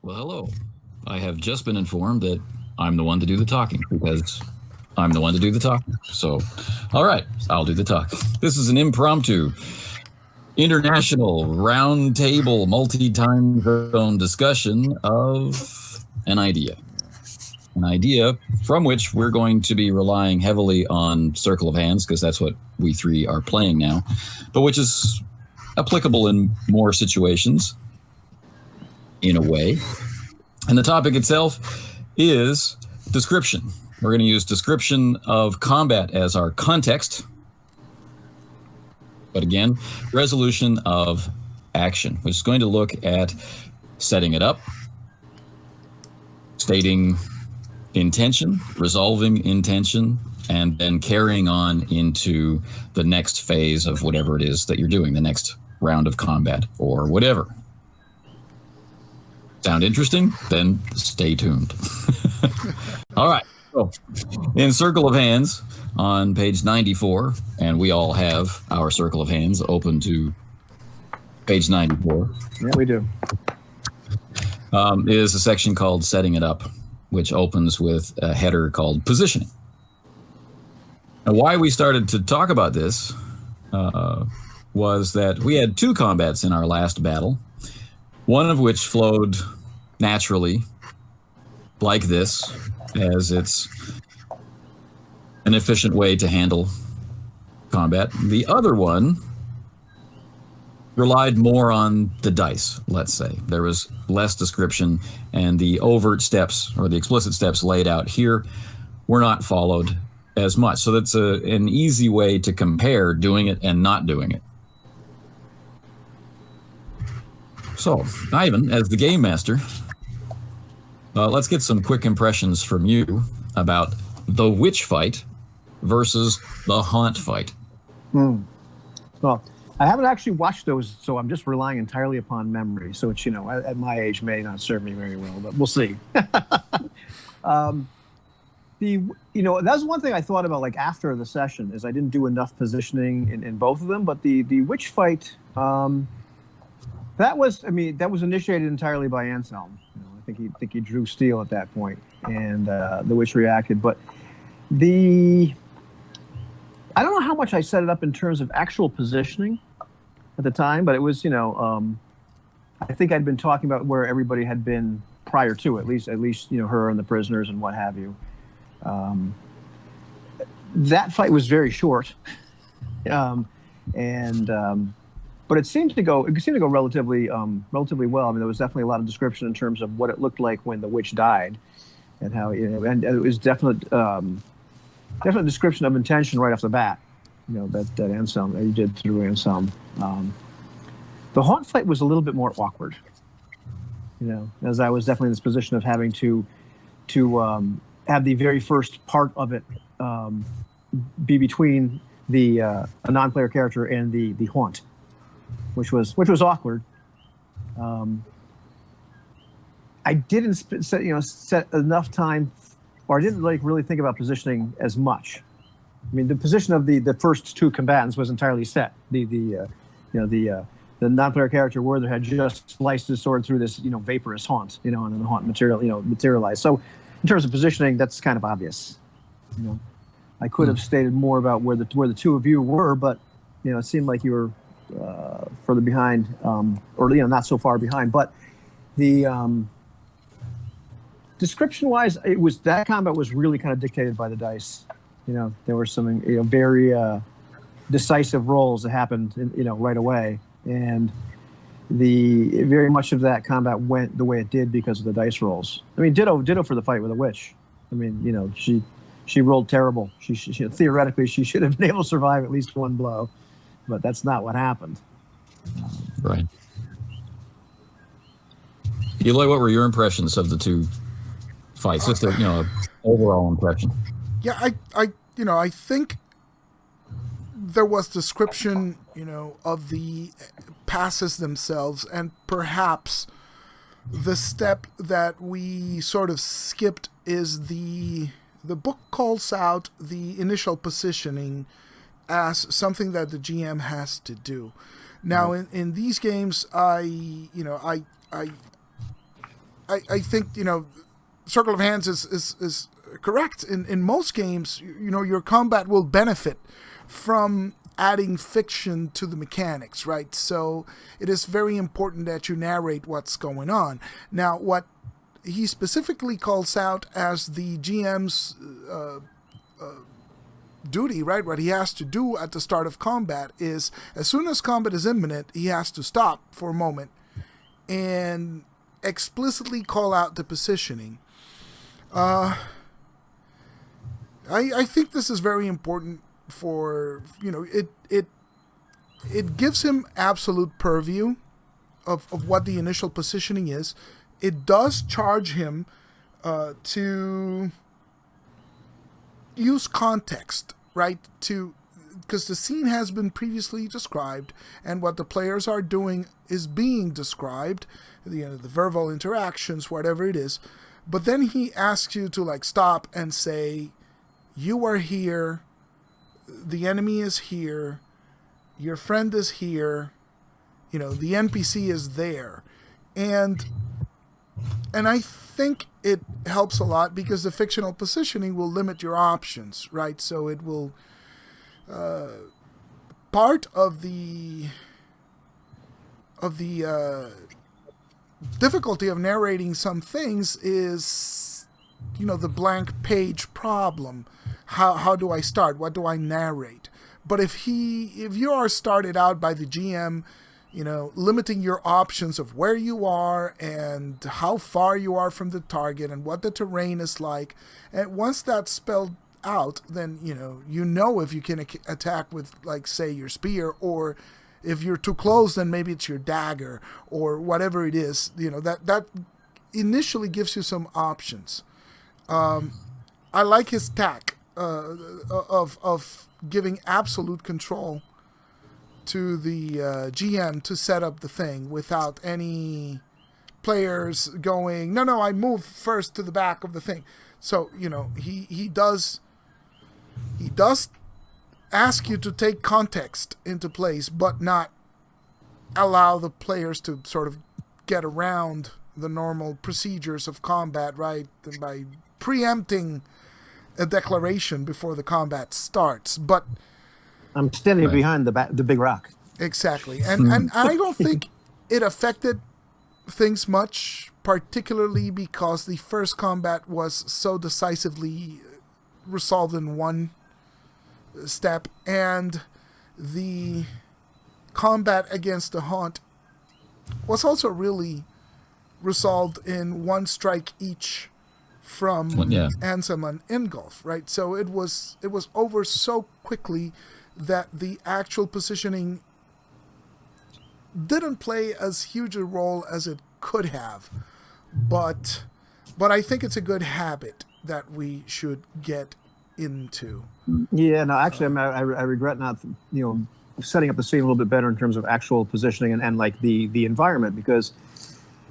Well, hello. I have just been informed that I'm the one to do the talking because I'm the one to do the talking. So, all right, I'll do the talking. This is an impromptu, international, roundtable, multi-time zone discussion of an idea. An idea from which we're going to be relying heavily on Circle of Hands because that's what we three are playing now, but which is applicable in more situations in a way. And the topic itself is description. We're going to use description of combat as our context. But again, resolution of action, which is going to look at setting it up, stating intention, resolving intention, and then carrying on into the next phase of whatever it is that you're doing, the next round of combat or whatever. Sound interesting? Then stay tuned. All right. So, in Circle of Hands on page 94, and we all have our Circle of Hands open to page 94. Yeah, we do. Is a section called Setting It Up, which opens with a header called Positioning. And why we started to talk about this was that we had two combats in our last battle, one of which flowed naturally like this, as it's an efficient way to handle combat. The other one relied more on the dice, let's say. There was less description, and the overt steps or the explicit steps laid out here were not followed as much. So that's an easy way to compare doing it and not doing it. So, Ivan, as the game master, let's get some quick impressions from you about the witch fight versus the haunt fight. Well, I haven't actually watched those, so I'm just relying entirely upon memory. So it's, at my age may not serve me very well, but we'll see. That's one thing I thought about, like, after the session, is I didn't do enough positioning in both of them. But the witch fight, that was initiated entirely by Anselm. I think he drew steel at that point, and the witch reacted. But I don't know how much I set it up in terms of actual positioning at the time, but it was, I think I'd been talking about where everybody had been prior to, at least, her and the prisoners and what have you. That fight was very short, but it seemed to go relatively well. I mean, there was definitely a lot of description in terms of what it looked like when the witch died, and how, and it was definite description of intention right off the bat. That Anselm you did through Anselm. The haunt fight was a little bit more awkward. As I was definitely in this position of having to have the very first part of it be between a non-player character and the haunt, which was awkward. I didn't set enough time, or I didn't really think about positioning as much. I mean, the position of the first two combatants was entirely set. The non-player character Werther had just sliced his sword through this vaporous haunt, and then the haunt materialized. So in terms of positioning, that's kind of obvious. I could have stated more about where the two of you were, but it seemed like you were further behind, or not so far behind. But the description-wise, that combat was really kind of dictated by the dice. There were some very decisive rolls that happened right away, and very much of that combat went the way it did because of the dice rolls. I mean, ditto for the fight with the witch. I mean, she rolled terrible. She theoretically she should have been able to survive at least one blow, but that's not what happened. Right. Eloy, what were your impressions of the two fights? Just a overall impression. Yeah, I think there was description, of the passes themselves, and perhaps the step that we sort of skipped is the book calls out the initial positioning as something that the GM has to do. Now, in these games, I I think, Circle of Hands is correct. In most games, your combat will benefit from adding fiction to the mechanics, right? So it is very important that you narrate what's going on. Now, what he specifically calls out as the GM's duty, right? What he has to do at the start of combat is, as soon as combat is imminent, he has to stop for a moment and explicitly call out the positioning. I think this is very important for, it gives him absolute purview of what the initial positioning is. It does charge him to use context, right? Because the scene has been previously described, and what the players are doing is being described, the verbal interactions, whatever it is. But then he asks you to stop and say, you are here, the enemy is here, your friend is here, the NPC is there. And I think it helps a lot because the fictional positioning will limit your options, right? So it will... part of the difficulty of narrating some things is, the blank page problem. How do I start? What do I narrate? But if you are started out by the GM, limiting your options of where you are and how far you are from the target and what the terrain is like, and once that's spelled out, then if you can attack with, say, your spear, or if you're too close, then maybe it's your dagger or whatever it is. That initially gives you some options. I like his tack of giving absolute control to the GM to set up the thing without any players going, no, I move first to the back of the thing. So, he does ask you to take context into place, but not allow the players to sort of get around the normal procedures of combat, right? By preempting a declaration before the combat starts. But I'm standing behind the big rock. Exactly. And I don't think it affected things much, particularly because the first combat was so decisively resolved in one step, and the combat against the Haunt was also really resolved in one strike each from Ansem and Ingolf, right? So it was over so quickly that the actual positioning didn't play as huge a role as it could have, but I think it's a good habit that we should get into. Yeah, no, actually, I regret not, setting up the scene a little bit better in terms of actual positioning and like the environment, because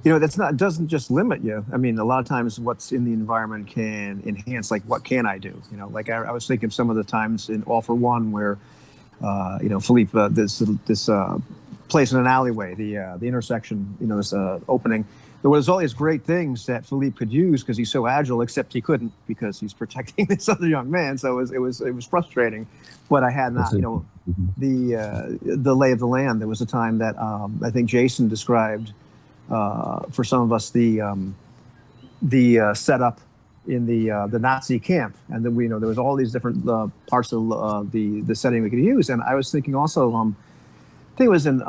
doesn't just limit you. I mean, a lot of times what's in the environment can enhance, like, what can I do? Like I was thinking some of the times in All for One where, Philippe, this place in an alleyway, the intersection, this opening. There was all these great things that Philippe could use because he's so agile, except he couldn't because he's protecting this other young man. So it was frustrating. But I had not, the lay of the land. There was a time that I think Jason described for some of us the setup in the Nazi camp, and then there was all these different parts of the setting we could use. And I was thinking also, I think it was in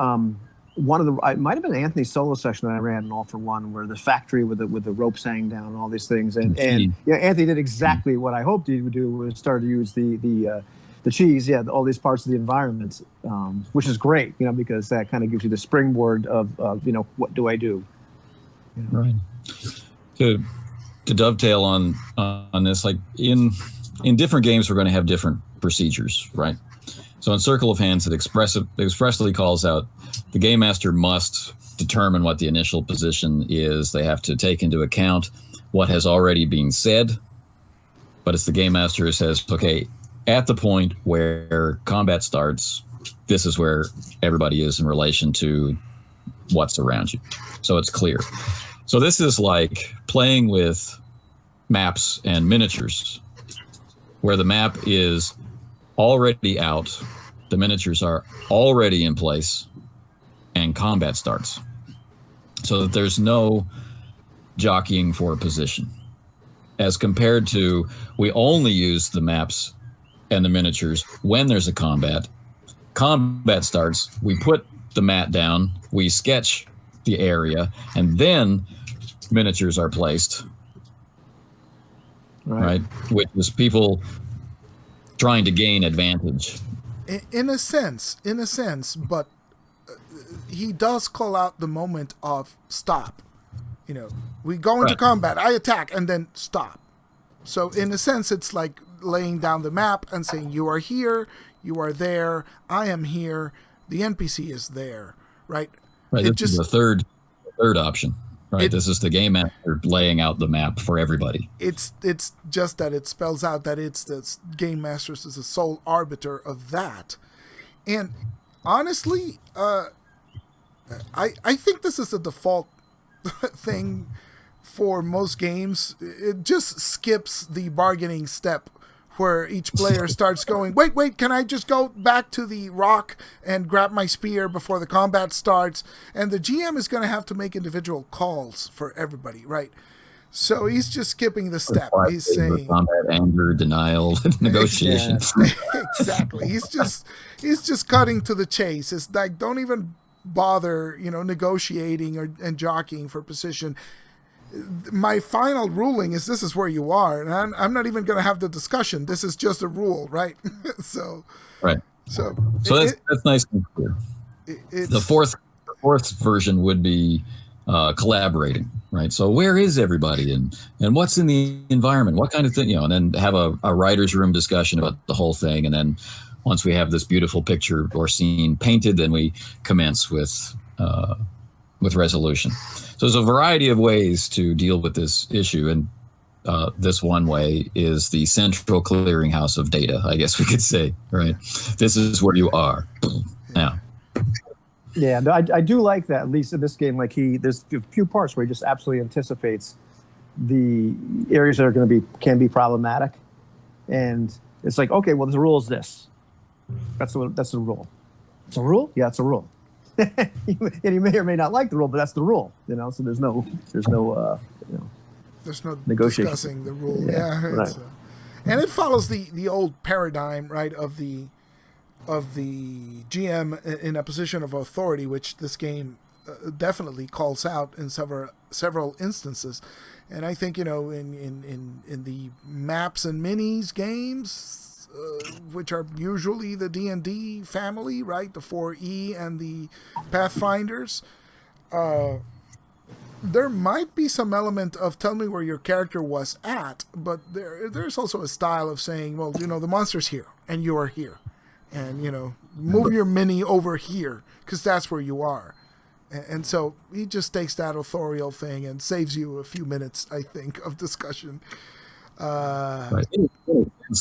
one of it might have been Anthony's solo session that I ran in All for One, where the factory with the ropes hanging down and all these things, and Anthony did exactly what I hoped he would do, was start to use the cheese, all these parts of the environment, which is great, because that kind of gives you the springboard of what do I do? Right. To dovetail on this, like in different games, we're going to have different procedures, right? So in Circle of Hands, it expressly calls out the game master must determine what the initial position is. They have to take into account what has already been said, but it's the game master who says, okay, at the point where combat starts, this is where everybody is in relation to what's around you. So it's clear. So this is like playing with maps and miniatures, where the map is already out, the miniatures are already in place, and combat starts. So that there's no jockeying for position. As compared to, we only use the maps and the miniatures when there's a combat. Combat starts, we put the mat down, we sketch the area, and then miniatures are placed. Right? Which is people trying to gain advantage. In a sense, but he does call out the moment of stop. You know, we go into combat, I attack, and then stop. So in a sense, it's like laying down the map and saying, you are here, you are there, I am here, the NPC is there, right? Right, this is the third option, right? This is the game master laying out the map for everybody. It's just that it spells out that it's the game master is the sole arbiter of that. And honestly, I think this is a default thing for most games. It just skips the bargaining step where each player starts going, wait, can I just go back to the rock and grab my spear before the combat starts? And the GM is going to have to make individual calls for everybody, right? So he's just skipping the step. He's saying combat, anger, denial, negotiations. Exactly. He's just cutting to the chase. It's like, don't even bother, negotiating and jockeying for position. My final ruling is this is where you are, and I'm not even going to have the discussion. This is just a rule, right? So that's nice and clear. The fourth version would be collaborating, right? So where is everybody, and what's in the environment? What kind of thing, and then have a writer's room discussion about the whole thing, and then once we have this beautiful picture or scene painted, then we commence with resolution. So there's a variety of ways to deal with this issue, and this one way is the central clearinghouse of data, I guess we could say, right? This is where you are now. Yeah, I do like that, at least in this game. Like there's a few parts where he just absolutely anticipates the areas that are can be problematic, and it's like, okay, well, the rule is this. That's the rule. It's a rule? Yeah, it's a rule. And you may or may not like the rule, but that's the rule. So there's no negotiation. Discussing the rule. Yeah, right. And it follows the old paradigm, right, of the GM in a position of authority, which this game definitely calls out in several instances. And I think in the maps and minis games, which are usually the D&D family, right? The 4E and the Pathfinders. There might be some element of tell me where your character was at, but there's also a style of saying, well, the monster's here and you are here. And, move your mini over here because that's where you are. And so he just takes that authorial thing and saves you a few minutes, I think, of discussion. Right.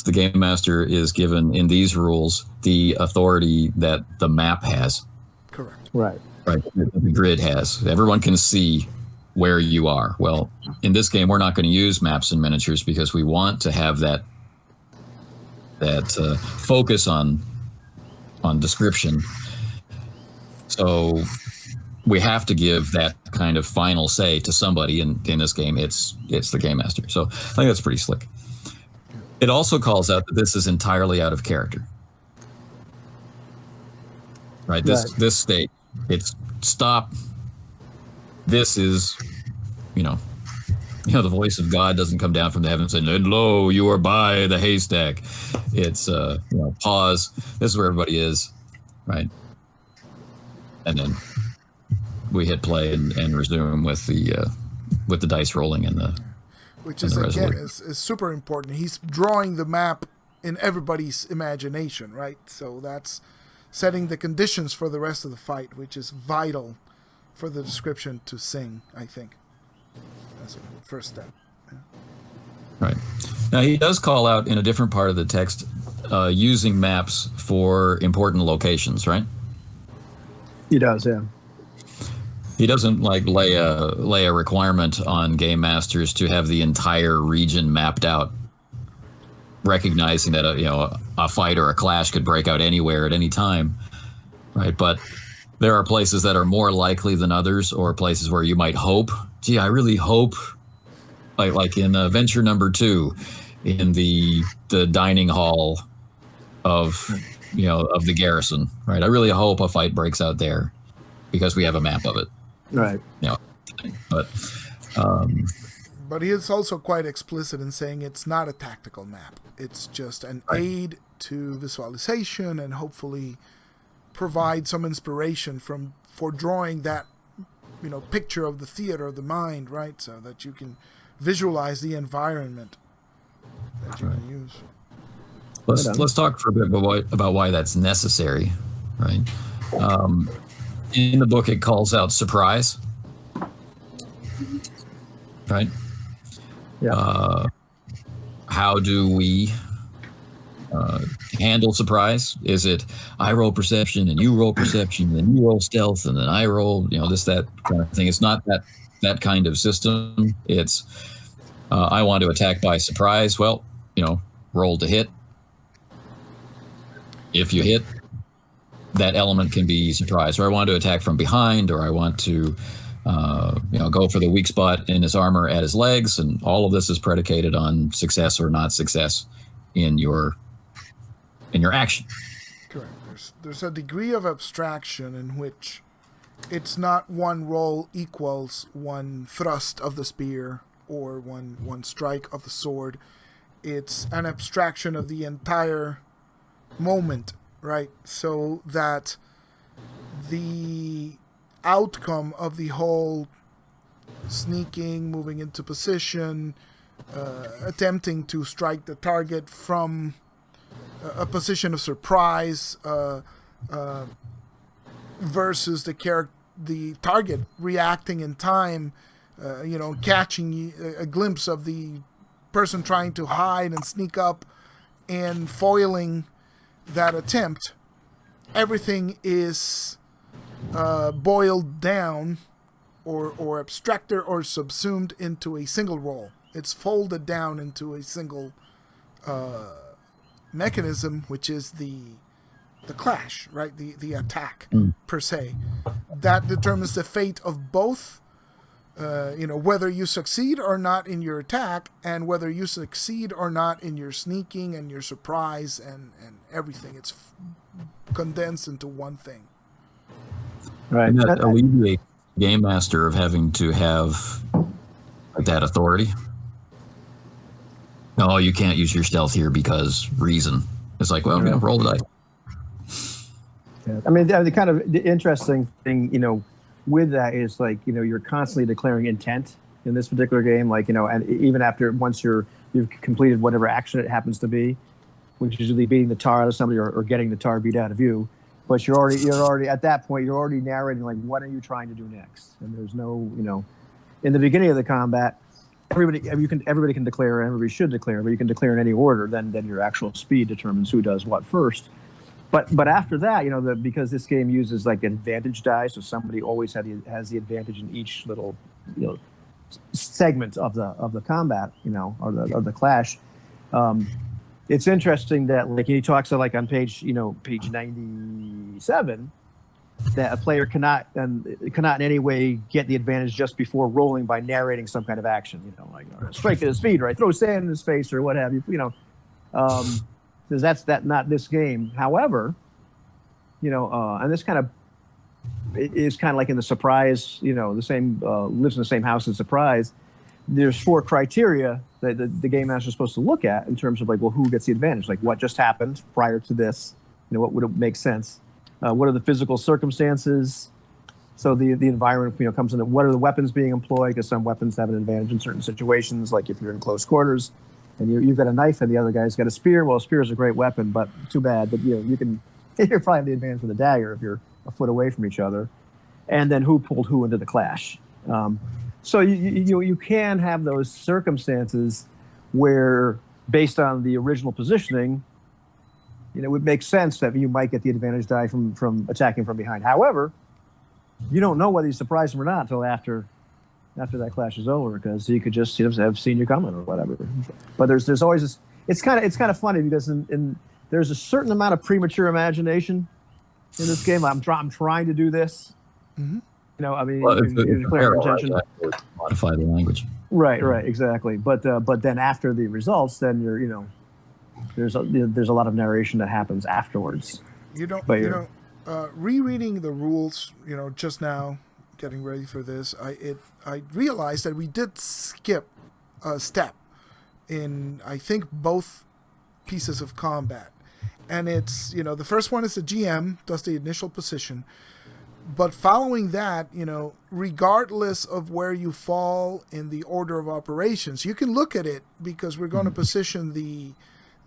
The game master is given in these rules the authority that the map has. Correct. Right. The grid has. Everyone can see where you are. Well, in this game, we're not going to use maps and miniatures because we want to have that focus on description. So we have to give that kind of final say to somebody. In this game, it's the game master. So I think that's pretty slick. It also calls out that this is entirely out of character. Right? This state, it's stop. This is, the voice of God doesn't come down from the heavens and lo, you are by the haystack. It's pause. This is where everybody is, right? And then we hit play and resume with the dice rolling and the. Which is, again, is super important. He's drawing the map in everybody's imagination, right? So that's setting the conditions for the rest of the fight, which is vital for the description to sing, I think. That's a first step. Yeah. Right. Now, he does call out in a different part of the text using maps for important locations, right? He does, yeah. He doesn't like lay a requirement on game masters to have the entire region mapped out, recognizing that a fight or a clash could break out anywhere at any time, right? But there are places that are more likely than others, or places where you might hope. Gee, I really hope, like in Venture Number 2, in the dining hall of of the garrison, right? I really hope a fight breaks out there because we have a map of it. Right. But But he is also quite explicit in saying it's not a tactical map. It's just an aid to visualization and hopefully provide some inspiration for drawing that picture of the theater of the mind, right? So that you can visualize the environment that you can use. Let's talk for a bit about why that's necessary, right? In the book, it calls out surprise, right? Yeah. How do we handle surprise? Is it I roll perception and you roll perception and you roll stealth and then I roll, that kind of thing? It's not that kind of system. It's I want to attack by surprise. Well, roll to hit. If you hit, that element can be surprise. Or I want to attack from behind, or I want to go for the weak spot in his armor at his legs, and all of this is predicated on success or not success in your action. Correct. There's a degree of abstraction in which it's not one roll equals one thrust of the spear or one strike of the sword. It's an abstraction of the entire moment, right? So that the outcome of the whole sneaking, moving into position, attempting to strike the target from a position of surprise versus the target reacting in time, catching a glimpse of the person trying to hide and sneak up and foiling that attempt. Everything is boiled down or abstracted or subsumed into a single roll. It's folded down into a single mechanism, which is the clash, right? The attack per se. That determines the fate of both, whether you succeed or not in your attack, and whether you succeed or not in your sneaking and your surprise and everything. It's condensed into one thing. Right. And that alleviates the game master of having to have that authority. No, you can't use your stealth here because reason. It's like, well, roll the dice. Yeah. I mean, the kind of the interesting thing, with that is like, you're constantly declaring intent in this particular game. Like, and even once you've completed whatever action it happens to be, which is usually beating the tar out of somebody or getting the tar beat out of you. But you're already at that point, you're already narrating like, what are you trying to do next? And there's no, in the beginning of the combat, everybody can declare, and everybody should declare, but you can declare in any order. Then your actual speed determines who does what first. But after that, because this game uses like advantage dice, so somebody always has the advantage in each little segment of the combat, or the clash. It's interesting that like he talks like on page 97 that a player cannot in any way get the advantage just before rolling by narrating some kind of action, like strike at his feet, or I throw sand in his face, or what have you, because that's not this game. However, and this kind of is kind of like in the surprise, the same lives in the same house as surprise. There's 4 criteria that the game master is supposed to look at in terms of like, well, who gets the advantage? Like what just happened prior to this? What would make sense? What are the physical circumstances? So the environment, comes into what are the weapons being employed? Because some weapons have an advantage in certain situations, like if you're in close quarters and you've got a knife and the other guy's got a spear. Well, a spear is a great weapon, but too bad. But you're probably the advantage with a dagger if you're a foot away from each other. And then who pulled who into the clash? So you can have those circumstances where, based on the original positioning, it would make sense that you might get the advantage die from attacking from behind. However, you don't know whether you surprised him or not until after that clash is over, because he could just have seen you coming or whatever. But there's always this. It's kind of funny because there's a certain amount of premature imagination in this game. I'm trying to do this. Mm-hmm. I mean, Well, you declare intention. Right? Modify the language. Right, exactly. But then after the results, then there's a lot of narration that happens afterwards. Rereading the rules, just now, getting ready for this, I realized that we did skip a step in, I think, both pieces of combat. And it's, the first one is the GM does the initial position. But following that, regardless of where you fall in the order of operations, you can look at it, because we're going to position the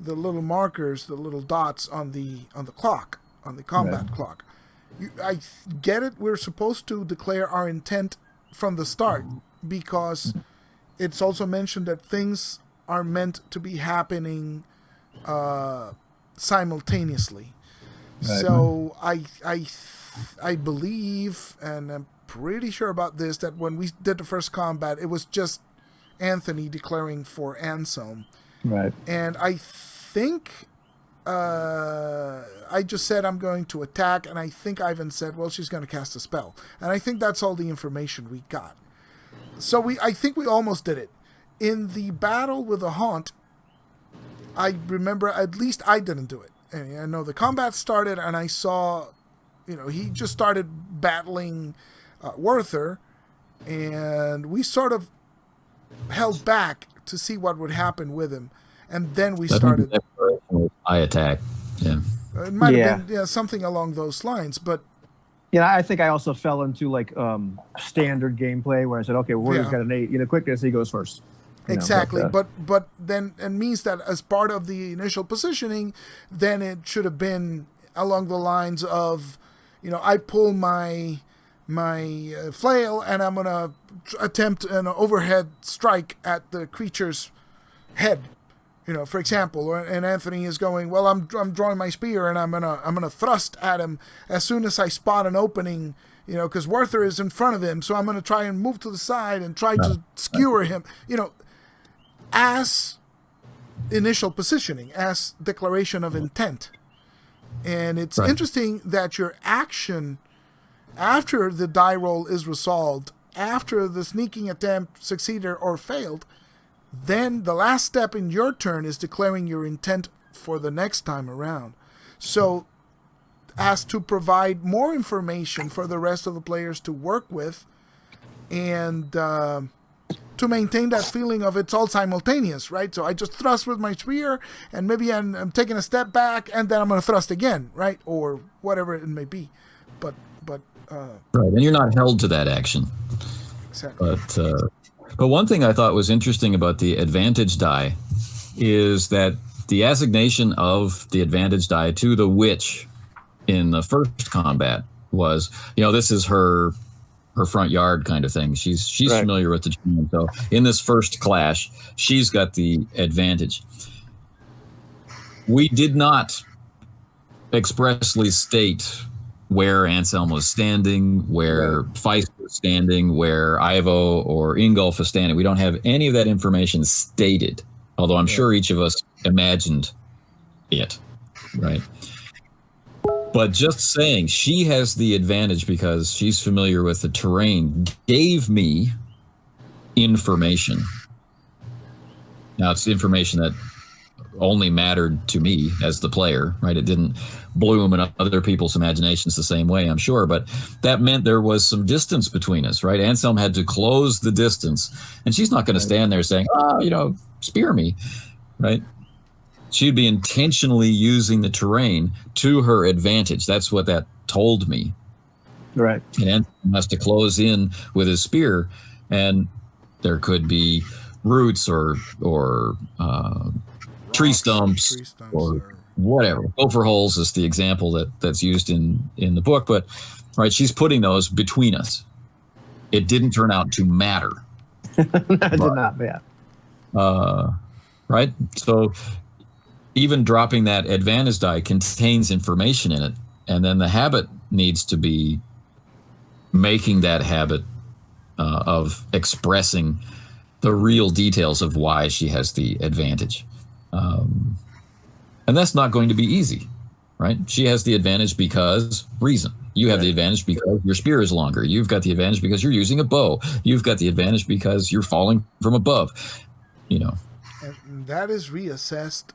little markers, the little dots on the clock, on the combat clock. I get it. We're supposed to declare our intent from the start, because it's also mentioned that things are meant to be happening simultaneously. Right. So I believe, and I'm pretty sure about this, that when we did the first combat, it was just Anthony declaring for Anselm. Right. And I think I just said I'm going to attack, and I think Ivan said, well, she's going to cast a spell. And I think that's all the information we got. So I think we almost did it. In the battle with the Haunt, I remember, at least I didn't do it. And I know the combat started, and I saw, he just started battling Werther, and we sort of held back to see what would happen with him. And then we started. I attack. Yeah. It might have been something along those lines, but. I think I also fell into standard gameplay where I said, okay, Werther's got an 8, quickness, he goes first. Exactly, but then it means that as part of the initial positioning, then it should have been along the lines of, I pull my flail and I'm gonna attempt an overhead strike at the creature's head, for example, and Anthony is going, well, I'm drawing my spear and I'm gonna thrust at him as soon as I spot an opening, because Werther is in front of him, so I'm gonna try and move to the side and try to skewer him, as initial positioning, as declaration of intent. And it's interesting that your action after the die roll is resolved, after the sneaking attempt succeeded or failed, then the last step in your turn is declaring your intent for the next time around. So as to provide more information for the rest of the players to work with, and to maintain that feeling of it's all simultaneous, right? So I just thrust with my spear, and maybe I'm taking a step back, and then I'm going to thrust again, right? Or whatever it may be. But right, and you're not held to that action. Exactly. But one thing I thought was interesting about the advantage die is that the assignation of the advantage die to the witch in the first combat was, this is her front yard kind of thing. She's familiar with the terrain. So in this first clash, she's got the advantage. We did not expressly state where Anselm was standing, where Feist was standing, where Ivo or Ingolf was standing. We don't have any of that information stated, although I'm sure each of us imagined it, right? But just saying she has the advantage because she's familiar with the terrain gave me information. Now, it's information that only mattered to me as the player, right? It didn't bloom in other people's imaginations the same way, I'm sure, but that meant there was some distance between us, right? Anselm had to close the distance, and she's not going to stand there saying, spear me, right? She'd be intentionally using the terrain to her advantage. That's what that told me. Right. And Anselm has to close in with his spear, and there could be roots or tree stumps or whatever. Gopher holes is the example that's used in the book, but right, she's putting those between us. It didn't turn out to matter. It did not, yeah. Right? So even dropping that advantage die contains information in it, and then the habit needs to be making that habit of expressing the real details of why she has the advantage. And that's not going to be easy, right? She has the advantage because reason. You have the advantage because your spear is longer. You've got the advantage because you're using a bow. You've got the advantage because you're falling from above, you know. And that is reassessed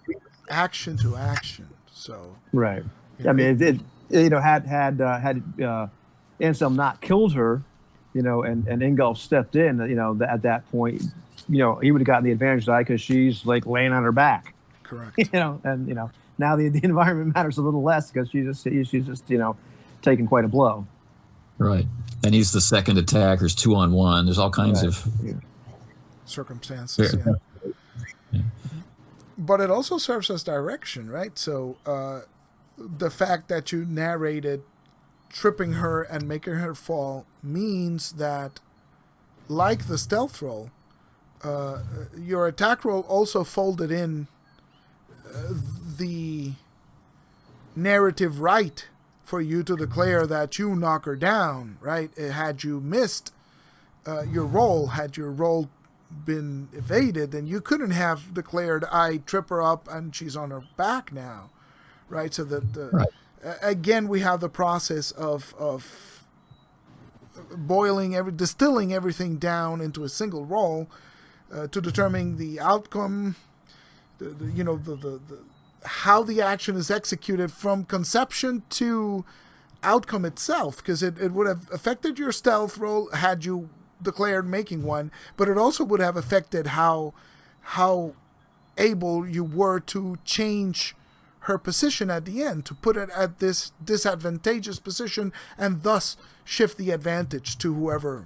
action to action. So Right. you know, I mean, had Anselm not killed her, and Ingolf stepped in, at that point, he would have gotten the advantage because she's like laying on her back. correct. And now the environment matters a little less because she's just taking quite a blow. Right. And he's the second attack. There's 2-on-1. There's all kinds of circumstances. Yeah. But it also serves as direction, right? So the fact that you narrated tripping her and making her fall means that, like the stealth roll, your attack roll also folded in the narrative right for you to declare that you knock her down, right? Had you missed your roll, had your roll been evaded, then you couldn't have declared, I trip her up and she's on her back now, right? So again, we have the process of distilling everything down into a single roll to determine the outcome, how the action is executed from conception to outcome itself, because it would have affected your stealth roll had you declared making one, but it also would have affected how able you were to change her position at the end, to put it at this disadvantageous position and thus shift the advantage to whoever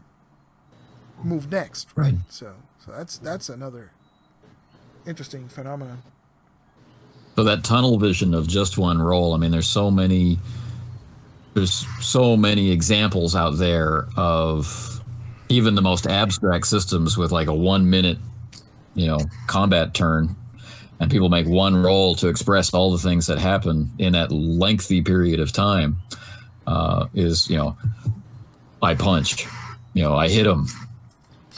moved next, right? So that's another interesting phenomenon. So that tunnel vision of just one roll, I mean, there's so many examples out there of even the most abstract systems with like a 1 minute, combat turn, and people make one roll to express all the things that happen in that lengthy period of time. I punch, I hit him,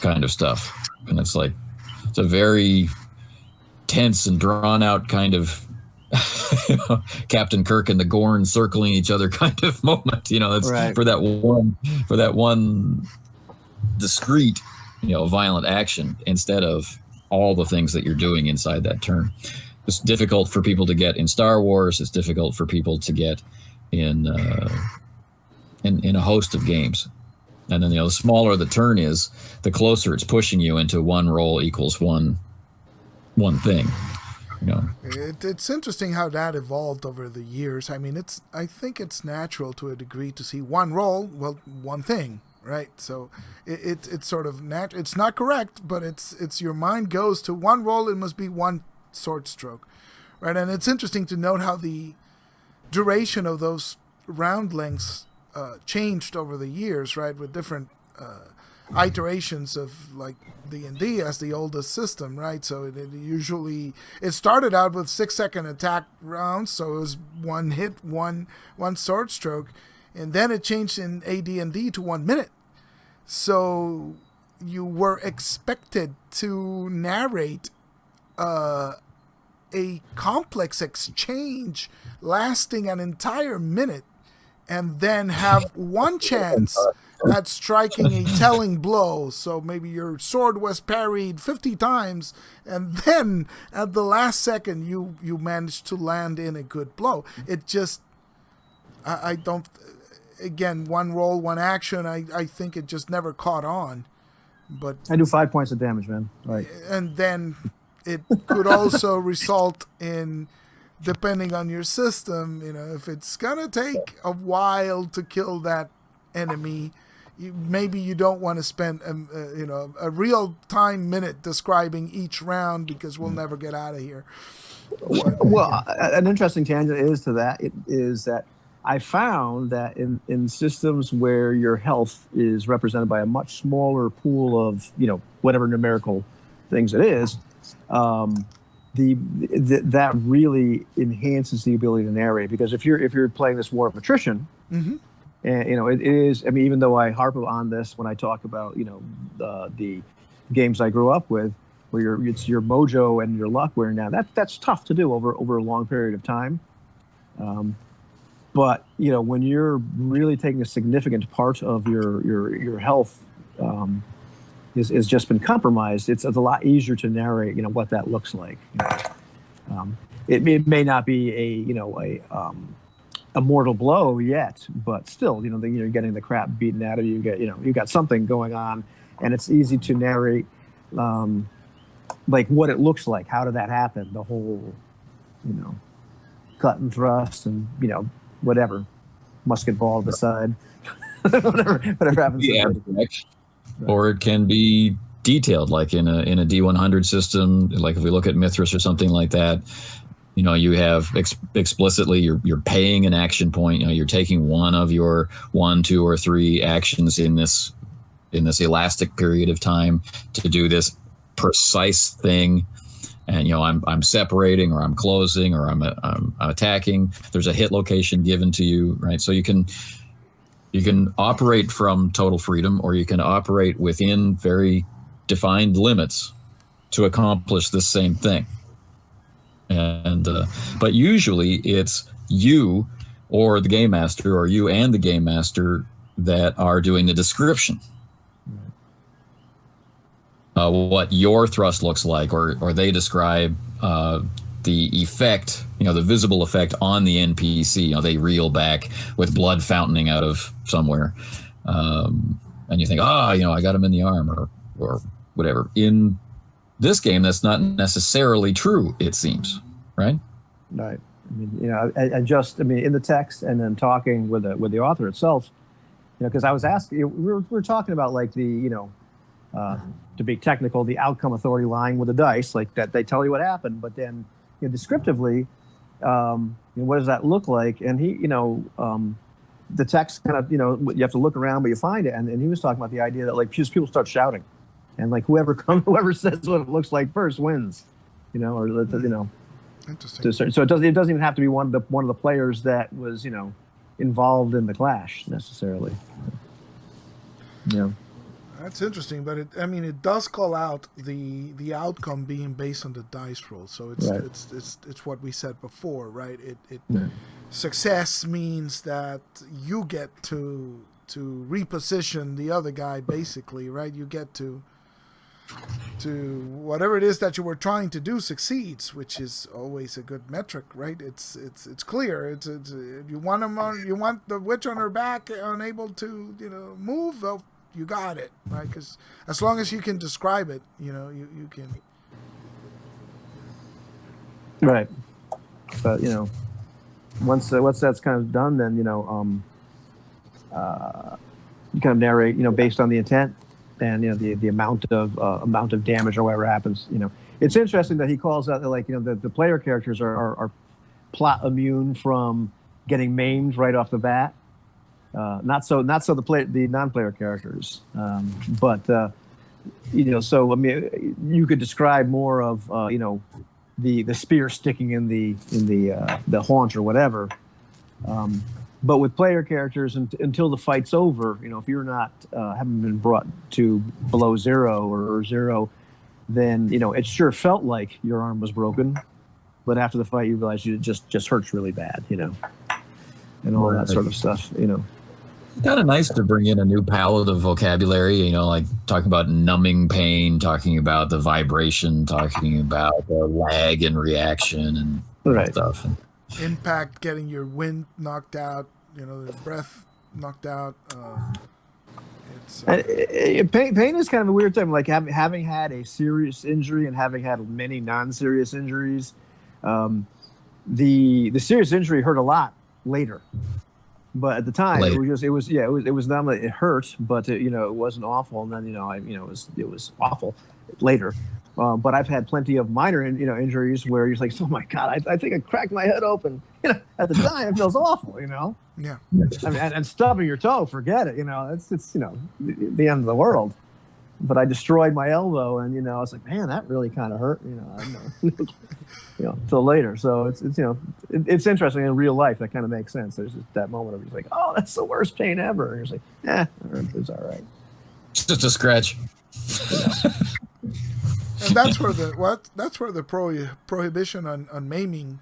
kind of stuff, and it's a very tense and drawn out kind of Captain Kirk and the Gorn circling each other kind of moment. It's right. for that one discrete, violent action instead of all the things that you're doing inside that turn. It's difficult for people to get in Star Wars. It's difficult for people to get in a host of games. And then, the smaller the turn is, the closer it's pushing you into one roll equals one thing. It's interesting how that evolved over the years. I mean, I think it's natural to a degree to see one roll, one thing, right? So it's sort of natural. It's not correct, but it's your mind goes to one roll. It must be one sword stroke, right? And it's interesting to note how the duration of those round lengths changed over the years, right? With different iterations of like D&D as the oldest system, right? So it started out with 6-second attack rounds, so it was one hit, one sword stroke, and then it changed in AD&D to 1 minute. So you were expected to narrate a complex exchange lasting an entire minute, and then have one chance at striking a telling blow. So maybe your sword was parried 50 times, and then at the last second you managed to land in a good blow. It just, I don't, again, one roll, one action, I think it just never caught on. But I do 5 points of damage, man. Right. And then it could also result in, depending on your system, if it's gonna take a while to kill that enemy, maybe you don't want to spend a real time minute describing each round, because we'll never get out of here. Well, an interesting tangent is that I found that in systems where your health is represented by a much smaller pool of whatever numerical things it is, that really enhances the ability to narrate, because if you're playing this war of attrition, mm-hmm. And it is. I mean, even though I harp on this when I talk about the games I grew up with, where it's your mojo and your luck wearing down. That's tough to do over a long period of time. But when you're really taking a significant part of your health is just been compromised, it's a lot easier to narrate what that looks like. It may not be a mortal blow yet, but still, you're getting the crap beaten out of you. You got something going on, and it's easy to narrate, like what it looks like. How did that happen? The whole, cut and thrust, and whatever, musket ball to the side, whatever happens. Yeah, or it can be detailed, like in a D100 system. Like if we look at Mithras or something like that. You have explicitly you're paying an action point. You're taking one of your 1, 2, or 3 actions in this elastic period of time to do this precise thing. And I'm separating, or I'm closing, or I'm attacking. There's a hit location given to you, right? So you can operate from total freedom, or you can operate within very defined limits to accomplish the same thing. And but usually it's you or the game master, or you and the game master, that are doing the description. What your thrust looks like, or they describe the effect, the visible effect on the NPC. They reel back with blood fountaining out of somewhere, and you think, I got him in the arm, or whatever. In this game, that's not necessarily true, it seems, right? Right. I mean, in the text, and then talking with the author itself, because I was asking, we were talking about like the, to be technical, the outcome authority lying with the dice, like that they tell you what happened, but then descriptively, what does that look like? And he, the text kind of, you have to look around, but you find it, and he was talking about the idea that like just people start shouting. And like whoever says what it looks like first wins, or Interesting. So it doesn't even have to be one of the players that was involved in the clash necessarily. That's interesting, but it does call out the outcome being based on the dice roll. So it's right. it's what we said before, right? Yeah. Success means that you get to reposition the other guy, basically, right? You get to whatever it is that you were trying to do succeeds, which is always a good metric, right? It's clear. It's you want the witch on her back, unable to move. Well, you got it, right? Because as long as you can describe it, you can. Right, but once that's kind of done, then you kind of narrate, based on the intent. And the amount of damage or whatever happens. It's interesting that he calls out that the player characters are plot immune from getting maimed right off the bat. Not so the non-player characters. But so you could describe more of the spear sticking in the haunch or whatever. But with player characters, until the fight's over, if you're not haven't been brought to below 0 or 0, then it sure felt like your arm was broken, but after the fight you realize it just hurts really bad, and all that sort of stuff. Kind of nice to bring in a new palette of vocabulary, like talking about numbing pain, talking about the vibration, talking about the lag and reaction and right. stuff. Impact, getting your wind knocked out, the breath knocked out. Pain is kind of a weird thing. Like having had a serious injury and having had many non-serious injuries, the serious injury hurt a lot later. But at the time, it was not like it hurt, but it wasn't awful. And then it was awful later. But I've had plenty of minor, injuries where you're like, oh my God, I think I cracked my head open. At the time, it feels awful. Yeah. I mean, and stubbing your toe, forget it. It's the end of the world. but I destroyed my elbow, and I was like, man, that really kind of hurt. I don't know. Till later. So it's interesting in real life. That kind of makes sense. There's just that moment of you're like, oh, that's the worst pain ever. And you're like, it's all right. Just a scratch. And that's where the prohibition on maiming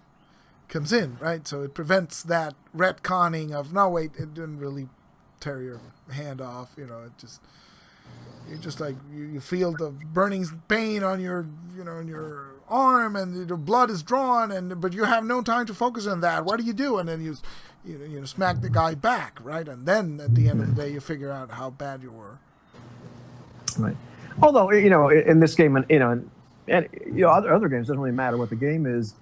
comes in, right? So it prevents that retconning of, no, wait, it didn't really tear your hand off. It just, you just like you feel the burning pain on your in your arm, and the blood is drawn, but you have no time to focus on that. What do you do? And then you smack the guy back, right? And then at the end of the day, you figure out how bad you were. Right. Although in this game, and other games, doesn't really matter what the game is.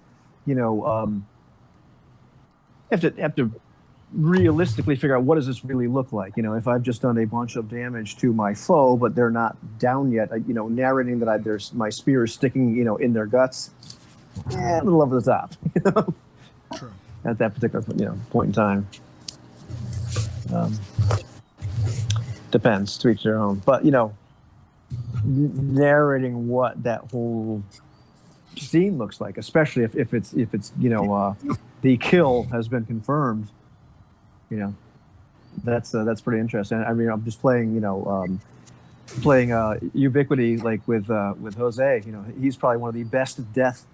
Have to realistically figure out what does this really look like. If I've just done a bunch of damage to my foe, but they're not down yet, narrating that there's my spear is sticking, in their guts, a little over the top. True. At that particular point in time. Depends, to each their own. But narrating what that whole scene looks like, especially if it's the kill has been confirmed. That's pretty interesting. I mean, I'm just playing playing Ubiquity like with Jose. He's probably one of the best death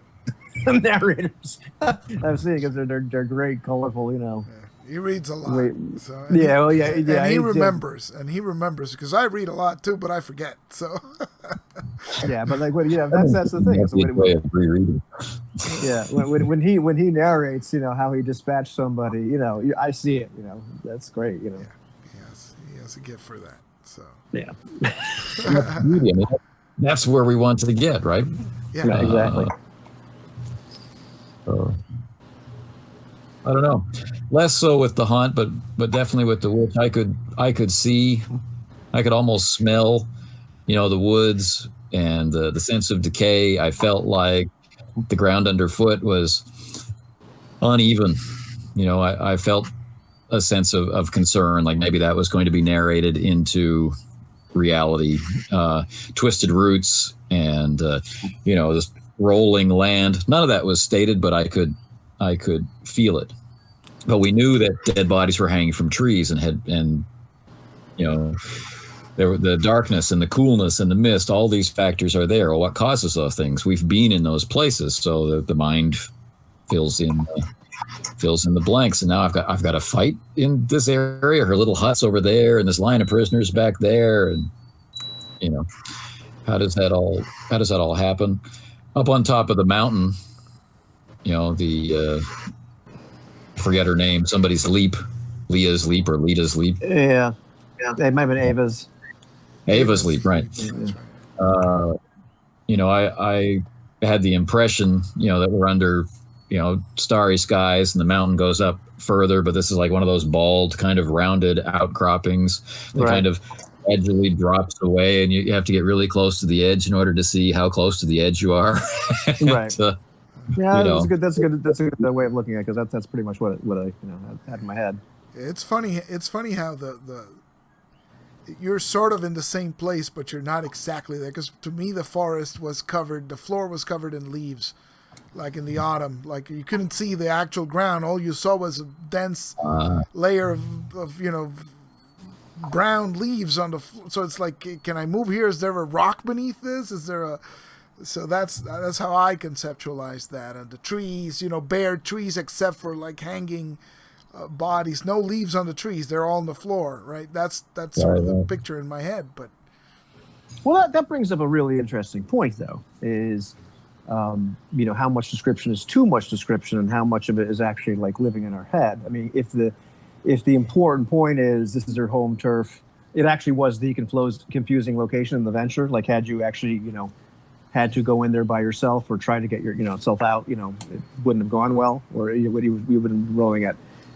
narrators I've seen, because they're great, colorful. Yeah. He reads a lot. And he remembers, because I read a lot too, but I forget. So yeah, but that's the thing. That's a way of rereading. Yeah, when he narrates, how he dispatched somebody, I see it. That's great. Yeah, he has a gift for that. So yeah, that's where we want to get, right? Yeah, exactly. I don't know. Less so with the hunt, but definitely with the witch. I could see, I could almost smell, the woods and the sense of decay. I felt like the ground underfoot was uneven. I felt a sense of concern, like maybe that was going to be narrated into reality. Twisted roots and this rolling land. None of that was stated, but I could feel it. But we knew that dead bodies were hanging from trees, and there were the darkness and the coolness and the mist. All these factors are there. Well, what causes those things? We've been in those places, so the mind fills in the blanks. And now I've got a fight in this area. Her little hut's over there, and this line of prisoners back there, and how does that all happen? Up on top of the mountain. Forget her name. Somebody's leap, Leah's leap or Lita's leap. Yeah. It might have been Ava's. Ava's leap, right? Yeah. I had the impression, that we're under, starry skies, and the mountain goes up further, but this is like one of those bald, kind of rounded outcroppings that kind of edgily drops away, and you have to get really close to the edge in order to see how close to the edge you are. Right. Yeah, that's a good way of looking at it, because that's pretty much what I had in my head. It's funny how the you're sort of in the same place, but you're not exactly there. Because to me, the floor was covered in leaves, like in the autumn. Like you couldn't see the actual ground. All you saw was a dense layer of brown leaves on the floor. So it's like, can I move here? Is there a rock beneath this? Is there a So that's how I conceptualize that. And the trees, bare trees except for like hanging bodies, no leaves on the trees. They're all on the floor, right? That's sort of the picture in my head. But that brings up a really interesting point, though, is how much description is too much description, and how much of it is actually like living in our head. I mean, if the important point is this is her home turf, it actually was the confusing location in the venture. Like, had you actually had to go in there by yourself or try to get your self out, it wouldn't have gone well, or you would have been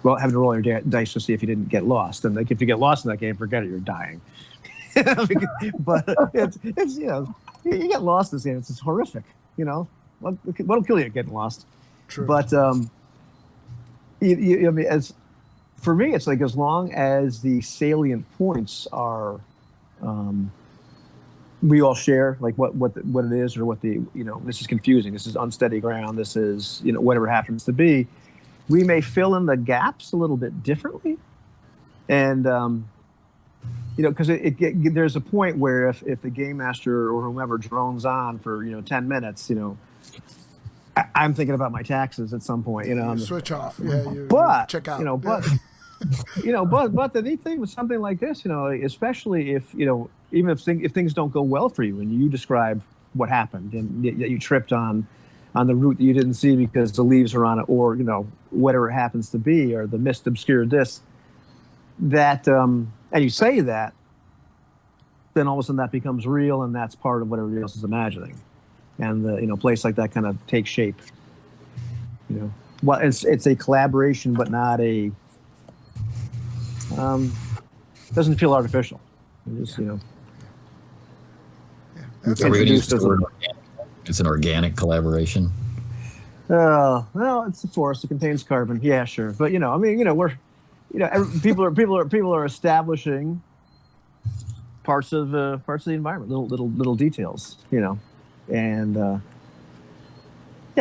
having to roll your dice to see if you didn't get lost. And like, if you get lost in that game, forget it, you're dying. But it's you get lost in this game, it's horrific. What'll kill you getting lost? True. But as for me, it's like, as long as the salient points are we all share, like what it is, or what the, this is confusing, this is unsteady ground, this is, whatever happens to be. We may fill in the gaps a little bit differently, and because there's a point where if the game master or whomever drones on for 10 minutes, I'm thinking about my taxes at some point, switch off, you check out, but the neat thing with something like this, especially if even if things don't go well for you, and you describe what happened and that you tripped on the route that you didn't see because the leaves are on it, or whatever it happens to be, or the mist obscured this, that and you say that, then all of a sudden that becomes real, and that's part of what everybody else is imagining, and the place like that kind of takes shape. Well, it's a collaboration, but not a doesn't feel artificial. It just, That's Are we gonna use the word organic? It's an organic collaboration. Well, it's a forest. It contains carbon. Yeah, sure. But we're, people are establishing parts of the environment, little details, and yeah,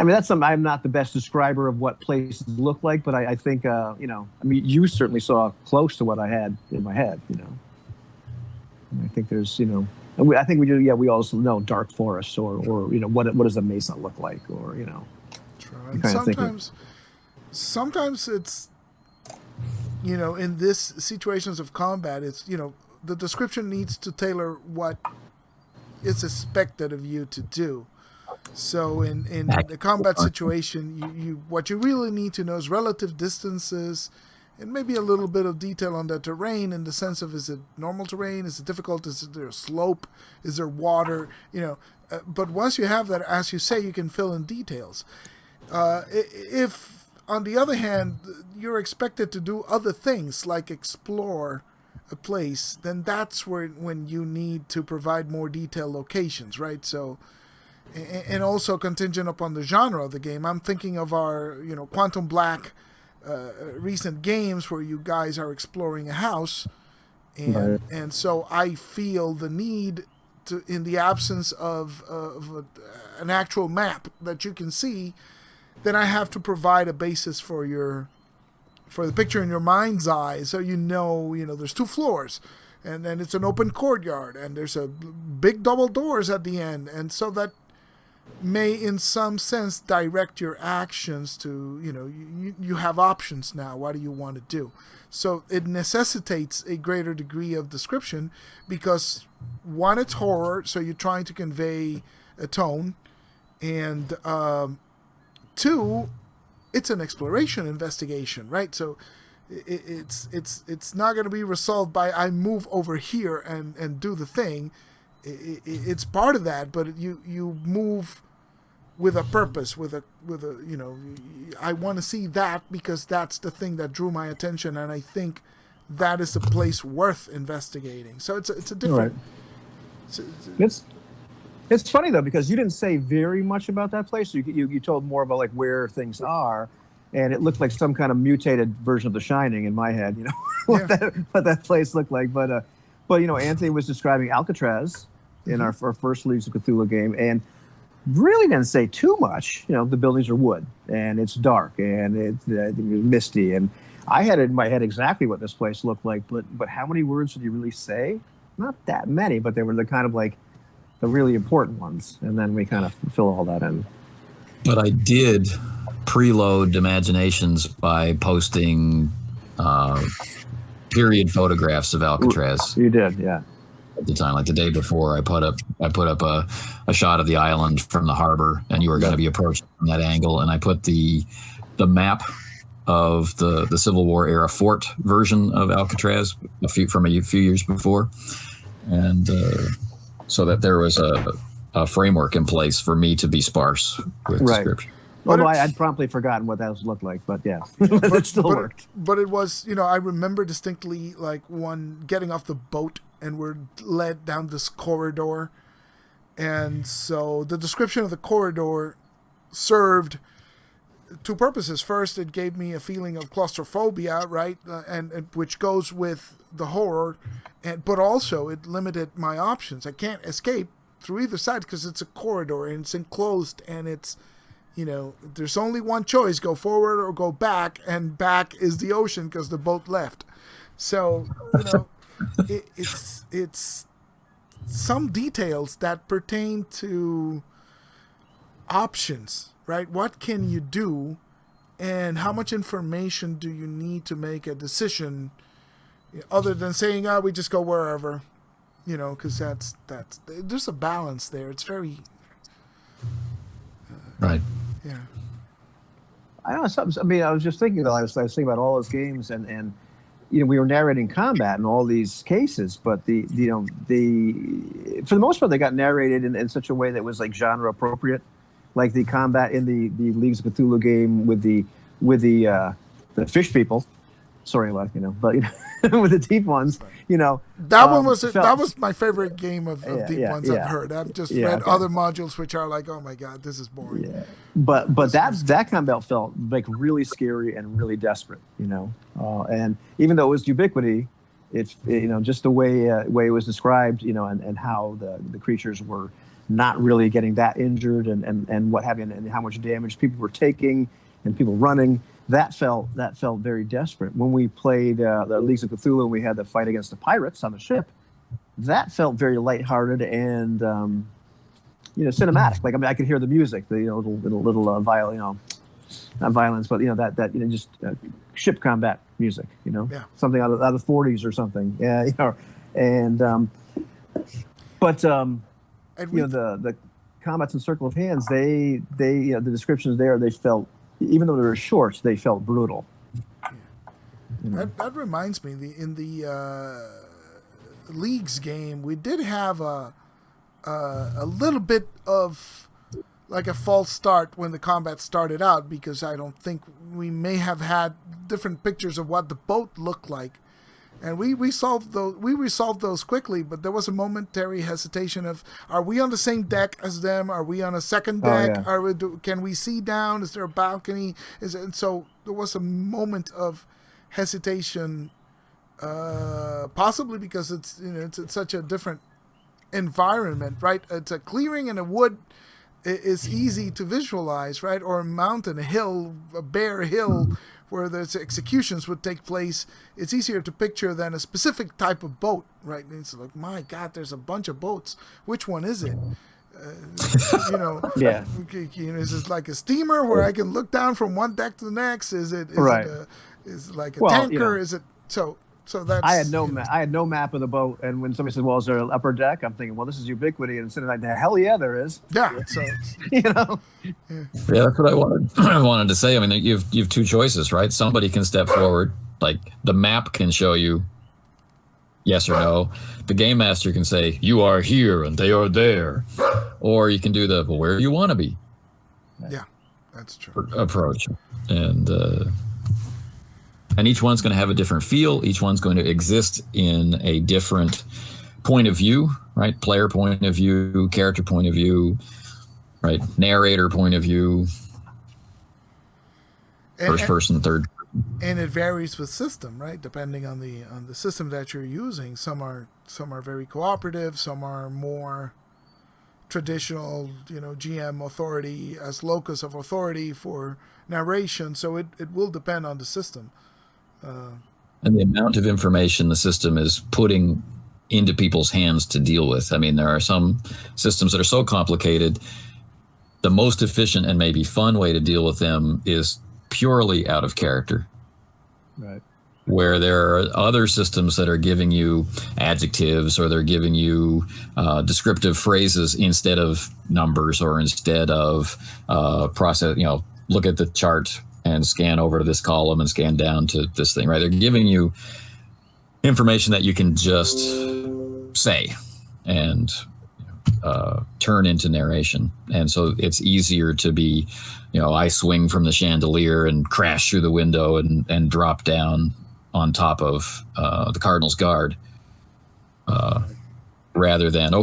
I mean that's something. I'm not the best describer of what places look like, but I think you certainly saw close to what I had in my head, And I think there's I think we do. Yeah, we also know dark forests, or what does a mesa look like, or Sometimes it's in this situations of combat, it's the description needs to tailor what is expected of you to do. So in the combat situation, you what you really need to know is relative distances, and maybe a little bit of detail on the terrain, in the sense of, is it normal terrain, is it difficult, is there a slope, is there water, but once you have that, as you say, you can fill in details. If on the other hand you're expected to do other things like explore a place, then that's when you need to provide more detailed locations, right? So, and also contingent upon the genre of the game. I'm thinking of our Quantum Black recent games where you guys are exploring a house, and so I feel the need to, in the absence of an actual map that you can see, then I have to provide a basis for the picture in your mind's eye, so there's 2 floors, and then it's an open courtyard, and there's a big double doors at the end, and so that may in some sense direct your actions to you have options now. What do you want to do? So it necessitates a greater degree of description, because one, it's horror, so you're trying to convey a tone, and 2, it's an exploration investigation, right? So it's not going to be resolved by I move over here and do the thing. It's part of that, but you move with a purpose, with a I want to see that because that's the thing that drew my attention, and I think that is a place worth investigating. So it's a different. Right. It's funny though, because you didn't say very much about that place. You told more about like where things are, and it looked like some kind of mutated version of The Shining in my head. What that place looked like. But Anthony was describing Alcatraz in our first Leagues of Cthulhu game, and really didn't say too much. The buildings are wood, and it's dark, and it's misty, and I had in my head exactly what this place looked like. But how many words did you really say? Not that many, but they were the kind of like the really important ones, and then we kind of fill all that in. But I did preload imaginations by posting period photographs of Alcatraz. You did, yeah. At the time, like the day before, I put up a shot of the island from the harbor, and you were going to be approached from that angle, and I put the map of the Civil War era fort version of Alcatraz from a few years before, and so that there was a framework in place for me to be sparse with description. Although I'd promptly forgotten what those looked like, but yeah, it still worked. But it was, I remember distinctly like one getting off the boat and we're led down this corridor. And so the description of the corridor served two purposes. First, it gave me a feeling of claustrophobia, right, and which goes with the horror, but also it limited my options. I can't escape through either side because it's a corridor and it's enclosed, and it's, there's only one choice: go forward or go back, and back is the ocean because the boat left. So it's some details that pertain to options, right? What can you do, and how much information do you need to make a decision, other than saying, we just go wherever, because that's there's a balance there. It's very right. Yeah. I don't know. Something. I mean, I was just thinking though. I was thinking about all those games, and we were narrating combat in all these cases, but the for the most part they got narrated in such a way that was like genre appropriate, like the combat in the Leagues of Cthulhu game with the fish people. Sorry, but with the deep ones, that one was that was my favorite game of deep ones I've heard. I've just read other modules which are like, oh my god, this is boring. Yeah. But that combat felt like really scary and really desperate, and even though it was Ubiquity, it's just the way it was described, and how the creatures were not really getting that injured and what have you, and how much damage people were taking and people running. That felt very desperate. When we played the Leagues of Cthulhu and we had the fight against the pirates on the ship, that felt very lighthearted and cinematic. Like, I mean, I could hear the music, the little violin, not violence, but just ship combat music. Something out of the 40s or something. Yeah, and the combats in Circle of Hands, the descriptions there, they felt, even though they were short, they felt brutal. That reminds me, in the Leagues game, we did have a little bit of like a false start when the combat started out, because I don't think we may have had different pictures of what the boat looked like. And we resolved those quickly, but there was a momentary hesitation of, are we on the same deck as them? Are we on a second deck? Oh, yeah. Can we see down? Is there a balcony? And so there was a moment of hesitation, possibly because it's such a different environment, right? It's a clearing and a wood is easy to visualize, right? Or a mountain, a hill, a bare hill, where the executions would take place. It's easier to picture than a specific type of boat, right? And it's like, my God, there's a bunch of boats. Which one is it? Yeah. Is it like a steamer where I can look down from one deck to the next? Is it like a tanker? Is it so? That's, I had no map of the boat, and when somebody says, "Well, is there an upper deck?" I'm thinking, "Well, this is Ubiquity," and instead of like, "Hell yeah, there is." Yeah. So Yeah, that's what I wanted to say. I mean, you've two choices, right? Somebody can step forward, like the map can show you yes or no. The game master can say, "You are here and they are there," or you can do the "where you want to be." Yeah, that's true. Approach, and each one's going to have a different feel. Each one's going to exist in a different point of view, right? Player point of view, character point of view, right? Narrator point of view, first person, third. And it varies with system, right? Depending on the system that you're using. Some are very cooperative. Some are more traditional, GM authority as locus of authority for narration. So it will depend on the system. And the amount of information the system is putting into people's hands to deal with. I mean, there are some systems that are so complicated, the most efficient and maybe fun way to deal with them is purely out of character. Right. Where there are other systems that are giving you adjectives, or they're giving you descriptive phrases instead of numbers, or instead of process, look at the chart and scan over to this column and scan down to this thing, right? They're giving you information that you can just say and turn into narration. And so it's easier to be, I swing from the chandelier and crash through the window and drop down on top of the Cardinal's Guard, rather than,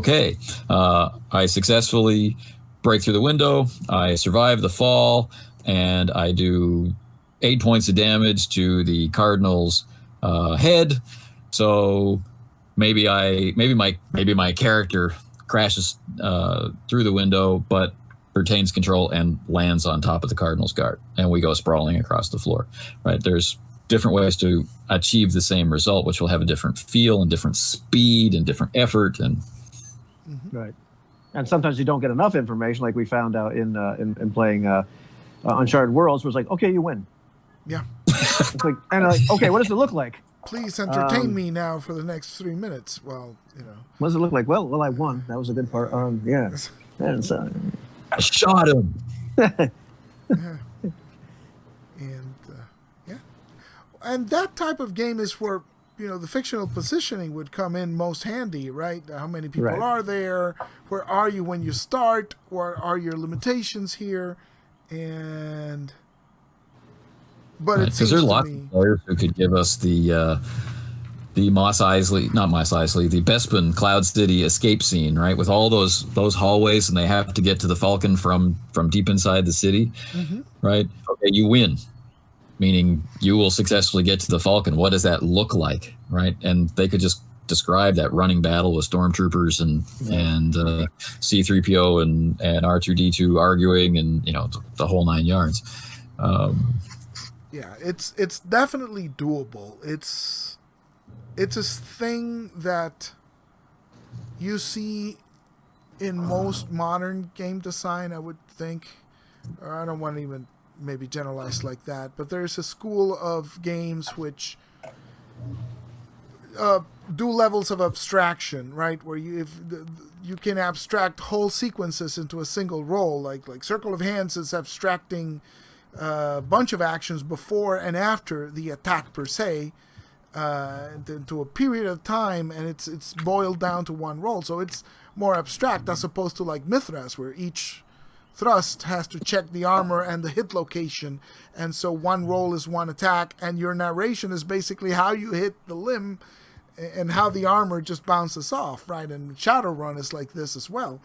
I successfully break through the window, I survive the fall, and I do 8 points of damage to the cardinal's head. So maybe my character crashes through the window, but retains control and lands on top of the cardinal's guard, and we go sprawling across the floor. Right? There's different ways to achieve the same result, which will have a different feel and different speed and different effort. And right, and sometimes you don't get enough information, like we found out in playing Uncharted Worlds, where it's like, okay, you win. Yeah. It's like, and like, okay, what does it look like? Please entertain me now for the next 3 minutes. Well, What does it look like? Well, I won. That was a good part. Yeah. And so, I shot him. Yeah. And yeah, and that type of game is where the fictional positioning would come in most handy, right? How many people Right. are there? Where are you when you start? What are your limitations here? And but it Because seems there are to lots me, of players who could give us the Mos Eisley, not Mos Eisley, the Bespin Cloud City escape scene, right? With all those hallways, and they have to get to the Falcon from deep inside the city, right? Okay, you win, meaning you will successfully get to the Falcon. What does that look like, right? And they could just describe that running battle with stormtroopers and C-3PO and R2-D2 arguing, and the whole 9 yards. yeah, it's definitely doable. It's a thing that you see in most modern game design, I would think. Or I don't want to even maybe generalize like that, but there's a school of games which do levels of abstraction, right? Where you can abstract whole sequences into a single role, like Circle of Hands is abstracting a bunch of actions before and after the attack per se, into a period of time, and it's boiled down to one roll. So it's more abstract as opposed to like Mithras, where each thrust has to check the armor and the hit location, and so one roll is one attack, and your narration is basically how you hit the limb and how the armor just bounces off, right? And Shadowrun is like this as well.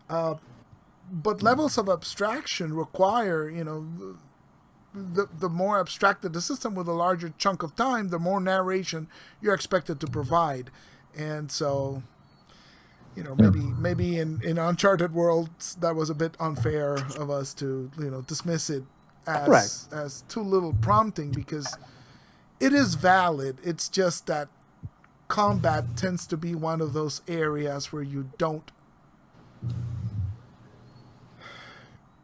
But levels of abstraction require, the more abstracted the system with a larger chunk of time, the more narration you're expected to provide. And so, maybe in Uncharted Worlds, that was a bit unfair of us to, dismiss it as too little prompting, because it is valid. It's just that combat tends to be one of those areas where you don't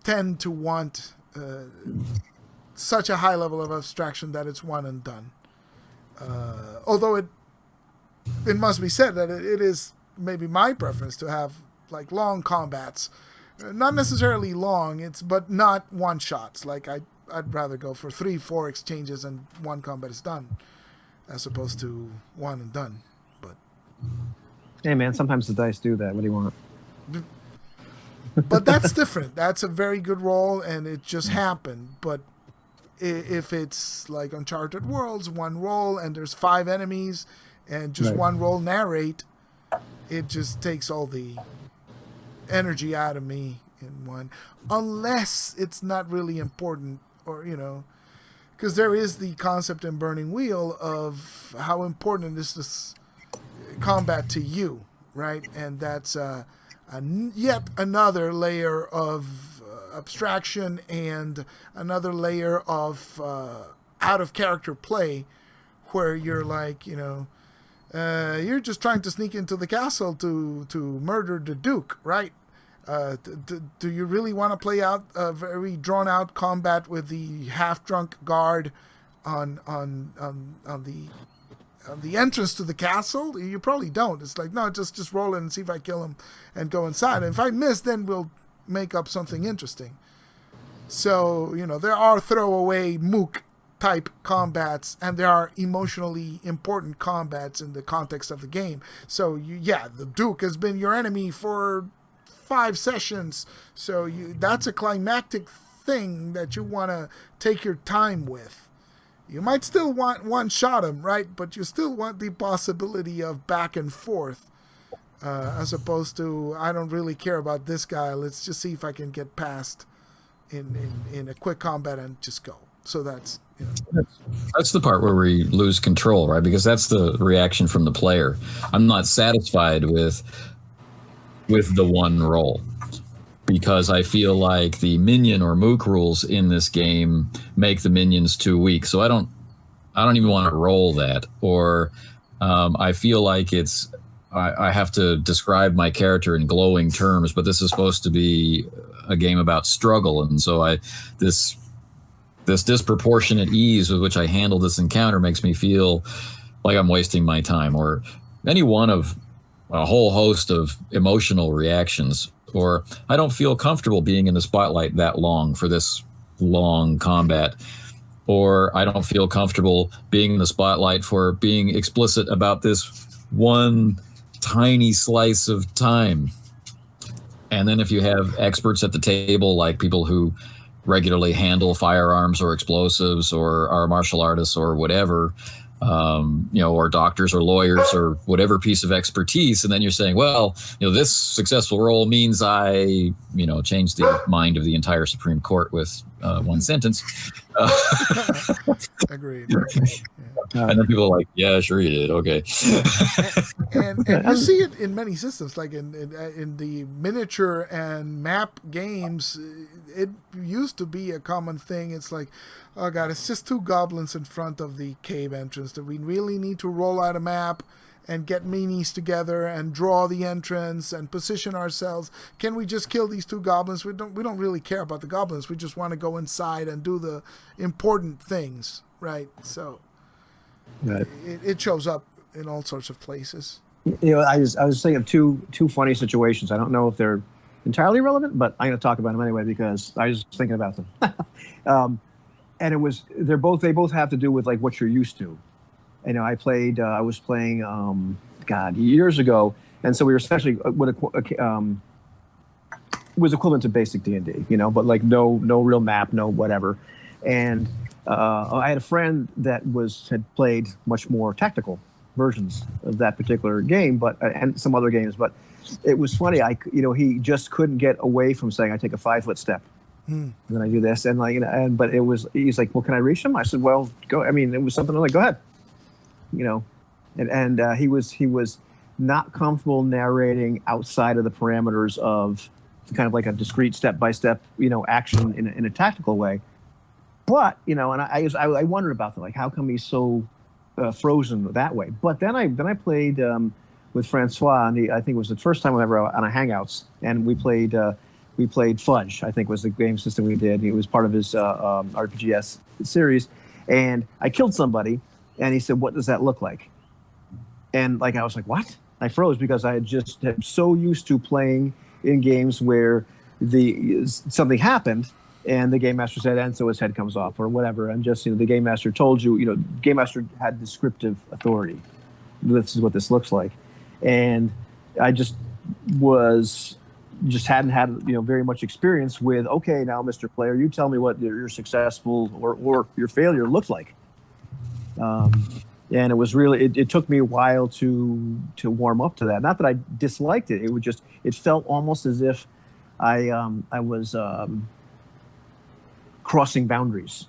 tend to want such a high level of abstraction that it's one and done. Although it must be said that it is maybe my preference to have like long combats, not necessarily long, but not one shots. Like I'd rather go for 3-4 exchanges and one combat is done, as opposed to one and done. But hey man, sometimes the dice do that. What do you want? But that's different. That's a very good roll, and it just happened. But if it's like Uncharted Worlds, one roll, and there's 5 enemies, and just one roll narrate, it just takes all the energy out of me in one. Unless it's not really important, or, because there is the concept in Burning Wheel of how important is this combat to you, right? And that's yet another layer of abstraction and another layer of out of character play, where you're like, you're just trying to sneak into the castle to murder the Duke, right? Do you really want to play out a very drawn out combat with the half drunk guard on the entrance to the castle? You probably don't. It's like, no, just roll in and see if I kill him and go inside. And if I miss, then we'll make up something interesting. So, there are throwaway mook type combats, and there are emotionally important combats in the context of the game. So, the Duke has been your enemy for 5 sessions. So that's a climactic thing that you want to take your time with. You might still want one shot him, right? But you still want the possibility of back and forth, as opposed to, I don't really care about this guy. Let's just see if I can get past in a quick combat and just go. So that's, you know. That's the part where we lose control, right? Because that's the reaction from the player. I'm not satisfied with the one roll, because I feel like the minion or mook rules in this game make the minions too weak. So I don't even want to roll that. Or I feel like I have to describe my character in glowing terms, but this is supposed to be a game about struggle, and so this disproportionate ease with which I handle this encounter makes me feel like I'm wasting my time, or any one of a whole host of emotional reactions. Or I don't feel comfortable being in the spotlight that long for this long combat. Or I don't feel comfortable being in the spotlight for being explicit about this one tiny slice of time. And then if you have experts at the table, like people who regularly handle firearms or explosives, or are martial artists or whatever, or doctors or lawyers or whatever piece of expertise, and then you're saying, well, this successful roll means I, changed the mind of the entire Supreme Court with one sentence. Agreed. And then people are like, yeah, sure you did. Okay. and you see it in many systems, like in the miniature and map games. It used to be a common thing. It's like, oh god, it's just two goblins in front of the cave entrance. Do we really need to roll out a map and get minis together and draw the entrance and position ourselves? Can we just kill these two goblins? We don't really care about the goblins. We just want to go inside and do the important things, right? So right. It shows up in all sorts of places. I was thinking of two funny situations. I don't know if they're entirely relevant, but I'm going to talk about them anyway because I was thinking about them. And they both have to do with like what you're used to. I was playing, years ago, and so we were essentially was equivalent to basic D&D, but like no real map, no whatever. And I had a friend that had played much more tactical versions of that particular game, and some other games. But it was funny. He just couldn't get away from saying, "I take a 5-foot step." And then I do this, but he's like, well, can I reach him? I said, well, go. I mean, it was something like, go ahead. He was not comfortable narrating outside of the parameters of kind of like a discrete step-by-step, action in a tactical way. But, and I wondered about that, like, how come he's so frozen that way? But then I played with Francois, and I think it was the first time ever on a Hangouts, and we played Fudge, I think was the game system we did. It was part of his RPGS series. And I killed somebody, and he said, what does that look like? And I was like, what? I froze because I had so used to playing in games where something happened, and the game master said, and so his head comes off, or whatever. And just, the game master told you, game master had descriptive authority. This is what this looks like. And I just hadn't had very much experience with, okay, now Mr. Player, you tell me what your successful or your failure looked like. And it was really it took me a while to warm up to that. Not that I disliked it. It felt almost as if I was crossing boundaries.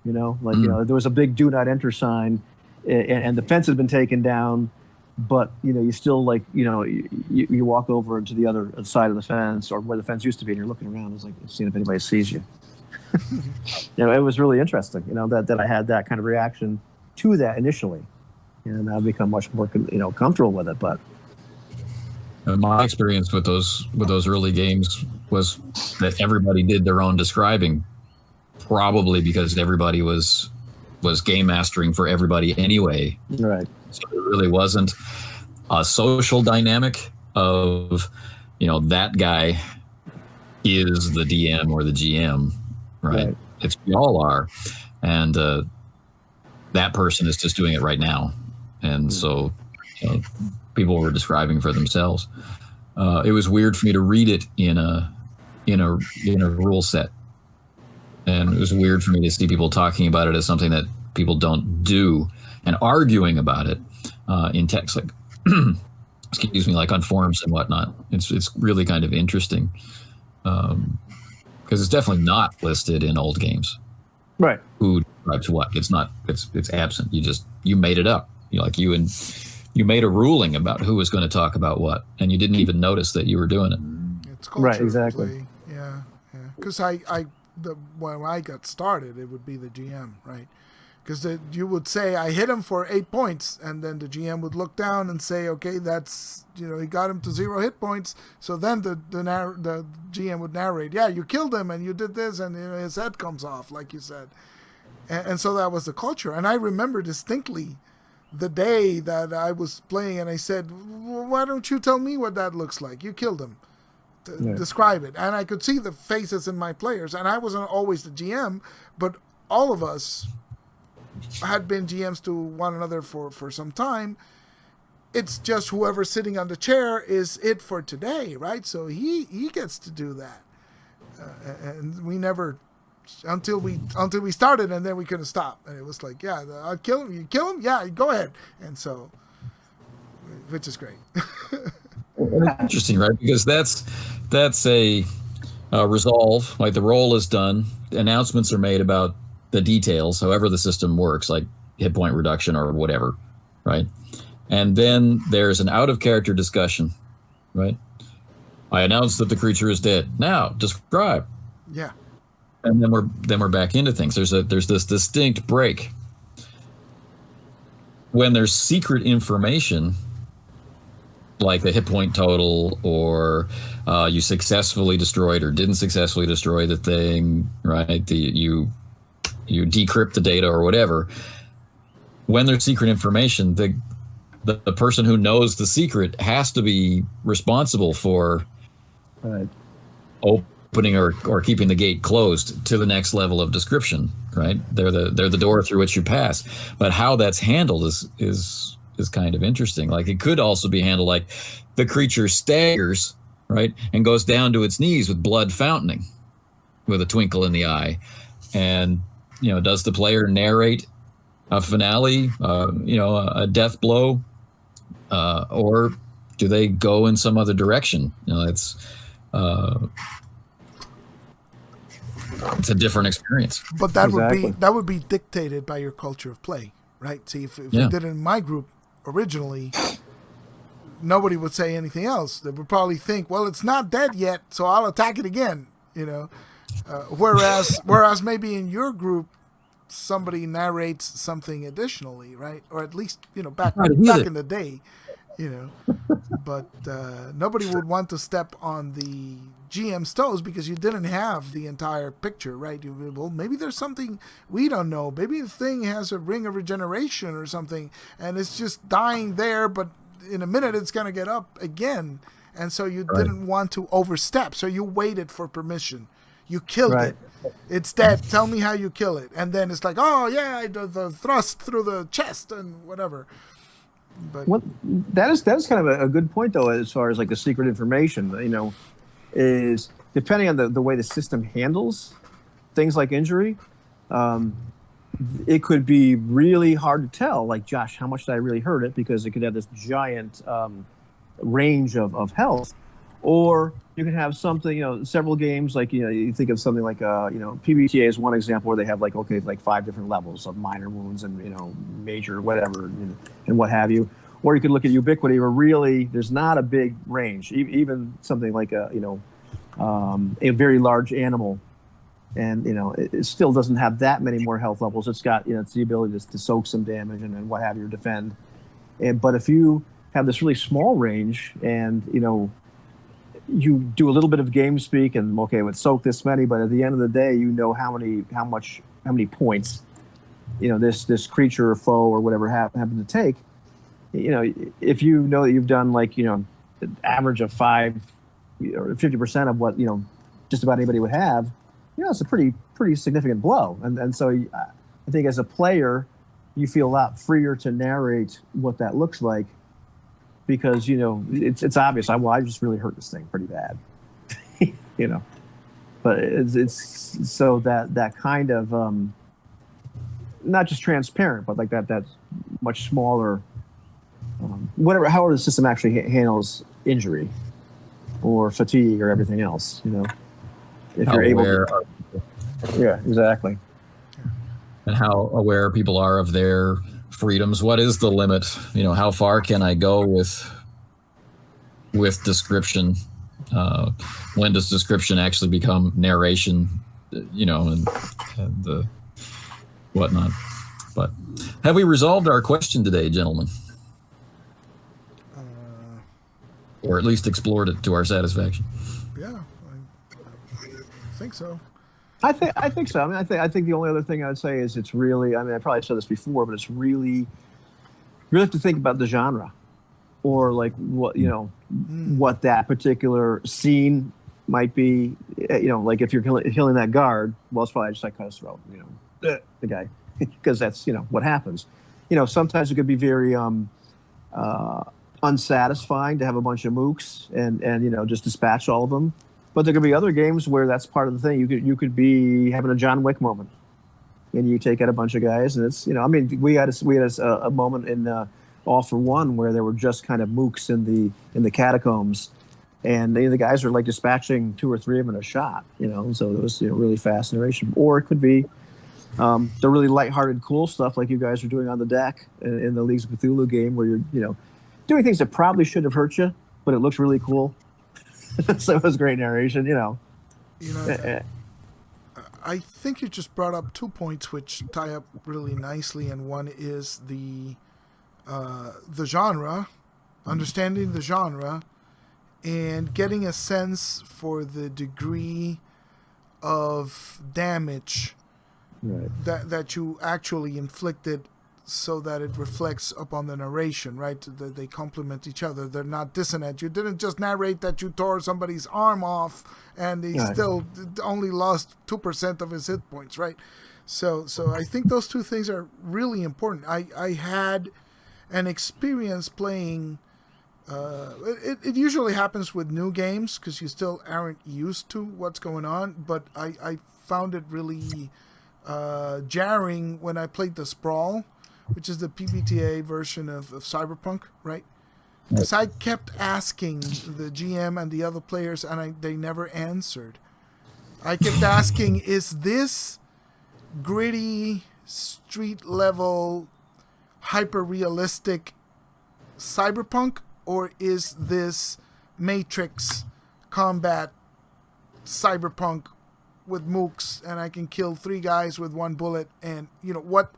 There was a big do not enter sign, and the fence had been taken down. But you still you walk over to the other side of the fence, or where the fence used to be, and you're looking around. It's like seeing if anybody sees you. It was really interesting. That I had that kind of reaction to that initially, and I've become much more comfortable with it. But my experience with those early games was that everybody did their own describing, probably because everybody was game mastering for everybody anyway. Right. So it really wasn't a social dynamic of, that guy is the DM or the GM, right? It's we all are. And that person is just doing it right now. And so people were describing for themselves. It was weird for me to read it in a rule set. And it was weird for me to see people talking about it as something that people don't do and arguing about it in text, like excuse me, like on forums and whatnot. It's really kind of interesting because because it's definitely not listed in old games. Right. Who describes what? It's not. It's absent. You made it up. You made a ruling about who was going to talk about what, and you didn't even notice that you were doing it. It's culture Right, exactly. of play. Yeah. Because when I got started, it would be the GM, right? Because you would say, I hit him for 8 points, and then the GM would look down and say, okay, that's, he got him to 0 hit points. So then the GM would narrate, yeah, you killed him and you did this, and his head comes off, like you said. And so that was the culture. And I remember distinctly the day that I was playing, and I said, well, why don't you tell me what that looks like? You killed him. Describe it. And I could see the faces in my players, and I wasn't always the GM, but all of us had been GMs to one another for some time. It's just whoever's sitting on the chair is it for today, right? So he gets to do that, and we never until we started, and then we couldn't stop, and it was like, yeah, I'll kill him. You kill him, yeah, go ahead. And so, which is great. Interesting, right? Because that's a resolve. Like the roll is done, announcements are made about the details, however the system works, like hit point reduction or whatever, right? And then there's an out of character discussion, right? I announce that the creature is dead. Now describe. Yeah. And then we're back into things. There's this distinct break when there's secret information, like the hit point total, or you successfully destroyed or didn't successfully destroy the thing, right? You decrypt the data or whatever. When there's secret information, the person who knows the secret has to be responsible for opening or keeping the gate closed to the next level of description, right? They're the door through which you pass. But how that's handled is kind of interesting. Like it could also be handled like the creature staggers, right, and goes down to its knees with blood fountaining, with a twinkle in the eye, and does the player narrate a finale, a death blow, or do they go in some other direction? It's a different experience. But that would be dictated by your culture of play, right? See, if we did it in my group originally, nobody would say anything else. They would probably think, well, it's not dead yet, so I'll attack it again. Whereas maybe in your group, somebody narrates something additionally, right? Or at least, back in the day, but nobody would want to step on the GM's toes because you didn't have the entire picture, right? Well, maybe there's something we don't know. Maybe the thing has a ring of regeneration or something, and it's just dying there, but in a minute it's going to get up again. And so you didn't want to overstep, so you waited for permission. You killed it. It's dead. Tell me how you kill it. And then it's like, oh, yeah, the thrust through the chest and whatever. But that is kind of a good point, though, as far as like the secret information, is depending on the way the system handles things like injury, it could be really hard to tell, like, Josh, how much did I really hurt it? Because it could have this giant range of health. Or you can have something, several games, like, you think of something like, PBTA is one example where they have like 5 different levels of minor wounds and, major whatever, and what have you. Or you could look at Ubiquity where really there's not a big range, even something like a very large animal. And, it still doesn't have that many more health levels. It's got, it's the ability to soak some damage and what have you, defend. But if you have this really small range and, you do a little bit of game speak and it would soak this many, but at the end of the day, how many points, this creature or foe or whatever happened to take. If you know that you've done an average of 5 or 50% of what just about anybody would have, it's a pretty significant blow. And so I think as a player, you feel a lot freer to narrate what that looks like. Because it's obvious. I just really hurt this thing pretty bad, But it's so that kind of not just transparent, but like that's much smaller. However the system actually handles injury or fatigue or everything else, if how you're able aware to. Yeah, exactly. and how aware people are of their freedoms. What is the limit? How far can I go with description? When does description actually become narration? And whatnot. But have we resolved our question today, gentlemen? Or at least explored it to our satisfaction? Yeah, I think so. I think so. I think the only other thing I'd say is it's really. I probably said this before, but it's really you really have to think about the genre, or like what that particular scene might be. Like if you're killing that guard, well, it's probably just like cut his throat. The guy, because that's what happens. Sometimes it could be very unsatisfying to have a bunch of mooks and just dispatch all of them. But there could be other games where that's part of the thing. You could be having a John Wick moment, and you take out a bunch of guys, and it's we had a moment in All for One where there were just kind of mooks in the catacombs, and the guys were like dispatching 2 or 3 of them in a shot. So it was really fast narration. Or it could be the really lighthearted, cool stuff like you guys are doing on the deck in the Leagues of Cthulhu game, where you're doing things that probably should have hurt you, but it looks really cool. So it was great narration, I think you just brought up 2 points which tie up really nicely, and one is the genre, understanding the genre, and getting a sense for the degree of damage that you actually inflicted, so that it reflects upon the narration, right? They complement each other. They're not dissonant. You didn't just narrate that you tore somebody's arm off and he still only lost 2% of his hit points, right? So I think those 2 things are really important. I had an experience playing. It usually happens with new games because you still aren't used to what's going on. But I found it really jarring when I played the Sprawl, which is the PBTA version of Cyberpunk, right? Because I kept asking the GM and the other players, and they never answered. I kept asking, is this gritty, street-level, hyper-realistic Cyberpunk, or is this Matrix combat Cyberpunk with mooks, and I can kill 3 guys with 1 bullet, and what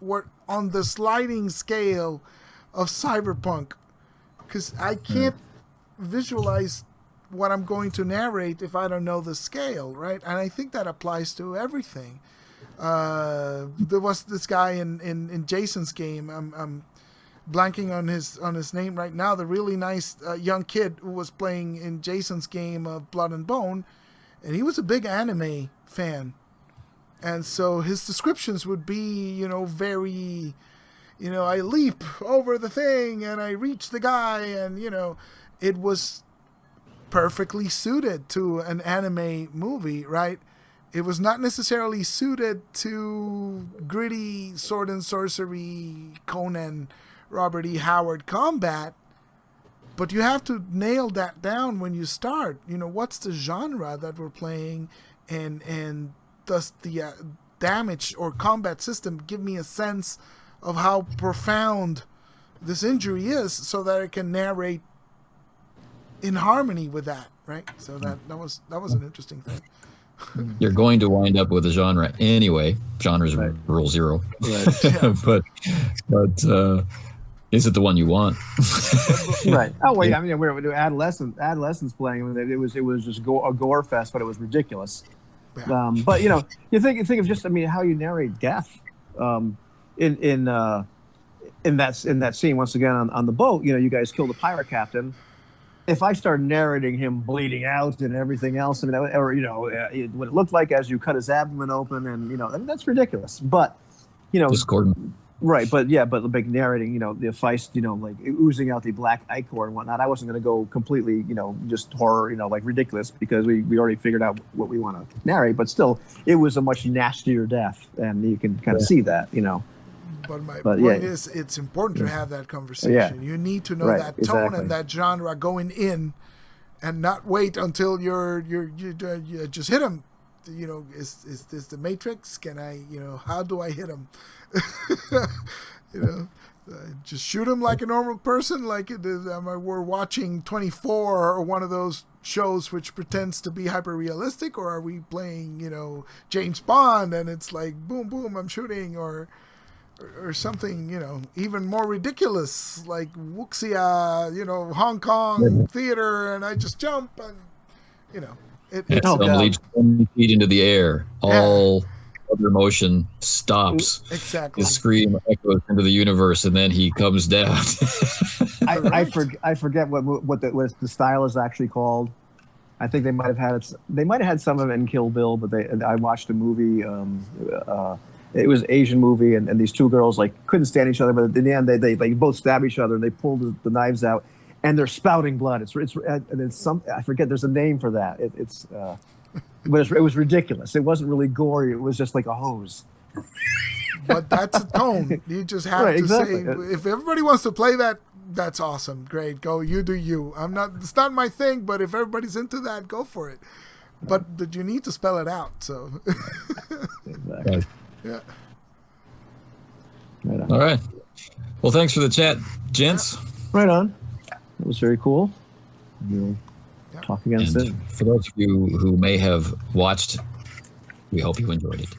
on the sliding scale of Cyberpunk, because I can't visualize what I'm going to narrate if I don't know the scale, right? And I think that applies to everything. There was this guy in Jason's game. I'm blanking on his name right now. The really nice young kid who was playing in Jason's game of Blood and Bone, and he was a big anime fan, and so his descriptions would be very I leap over the thing and I reach the guy, and it was perfectly suited to an anime movie, right? It was not necessarily suited to gritty sword and sorcery Conan Robert E. Howard combat, but you have to nail that down when you start. What's the genre that we're playing, and does the damage or combat system give me a sense of how profound this injury is, so that I can narrate in harmony with that, right? So that was an interesting thing. You're going to wind up with a genre anyway. Genre's rule 0. Right. Yeah. but is it the one you want? Right. Oh wait, we're adolescents playing. It was just a gore fest, but it was ridiculous. Yeah. But you think of just how you narrate death in that scene once again on the boat. You guys kill the pirate captain. If I start narrating him bleeding out and everything else, what it looked like as you cut his abdomen open, and that's ridiculous. But Discordant. Right, but like narrating, the Feist, like oozing out the black ichor and whatnot. I wasn't going to go completely, just horror, like ridiculous, because we already figured out what we want to narrate. But still, it was a much nastier death, and you can kind of see that, But my point is, it's important to have that conversation. Yeah. You need to know that tone Exactly. and that genre going in, and not wait until you just hit him. is this the Matrix? Can I, how do I hit him? Just shoot him like a normal person, like we're watching 24 or one of those shows which pretends to be hyper realistic, or are we playing, James Bond and it's like boom, boom, I'm shooting, or something, even more ridiculous, like Wuxia, Hong Kong theater, and I just jump and, Some leaps 20 feet into the air. All other motion stops. Exactly. His scream echoes into the universe, and then he comes down. I forget what the style is actually called. I think they might have had some of it in Kill Bill, but I watched a movie. It was an Asian movie, and these two girls couldn't stand each other, but in the end they both stab each other and they pull the knives out, and they're spouting blood. It's some, I forget. There's a name for that. But it was ridiculous. It wasn't really gory. It was just like a hose. But that's a tone. You just have to say, if everybody wants to play that, that's awesome. Great. Go. You do you. It's not my thing, but if everybody's into that, go for it. But you need to spell it out. So. Exactly. Yeah. Right on. All right. Well, thanks for the chat, gents. Right on. That was very cool. We'll talk again soon. For those of you who may have watched, we hope you enjoyed it.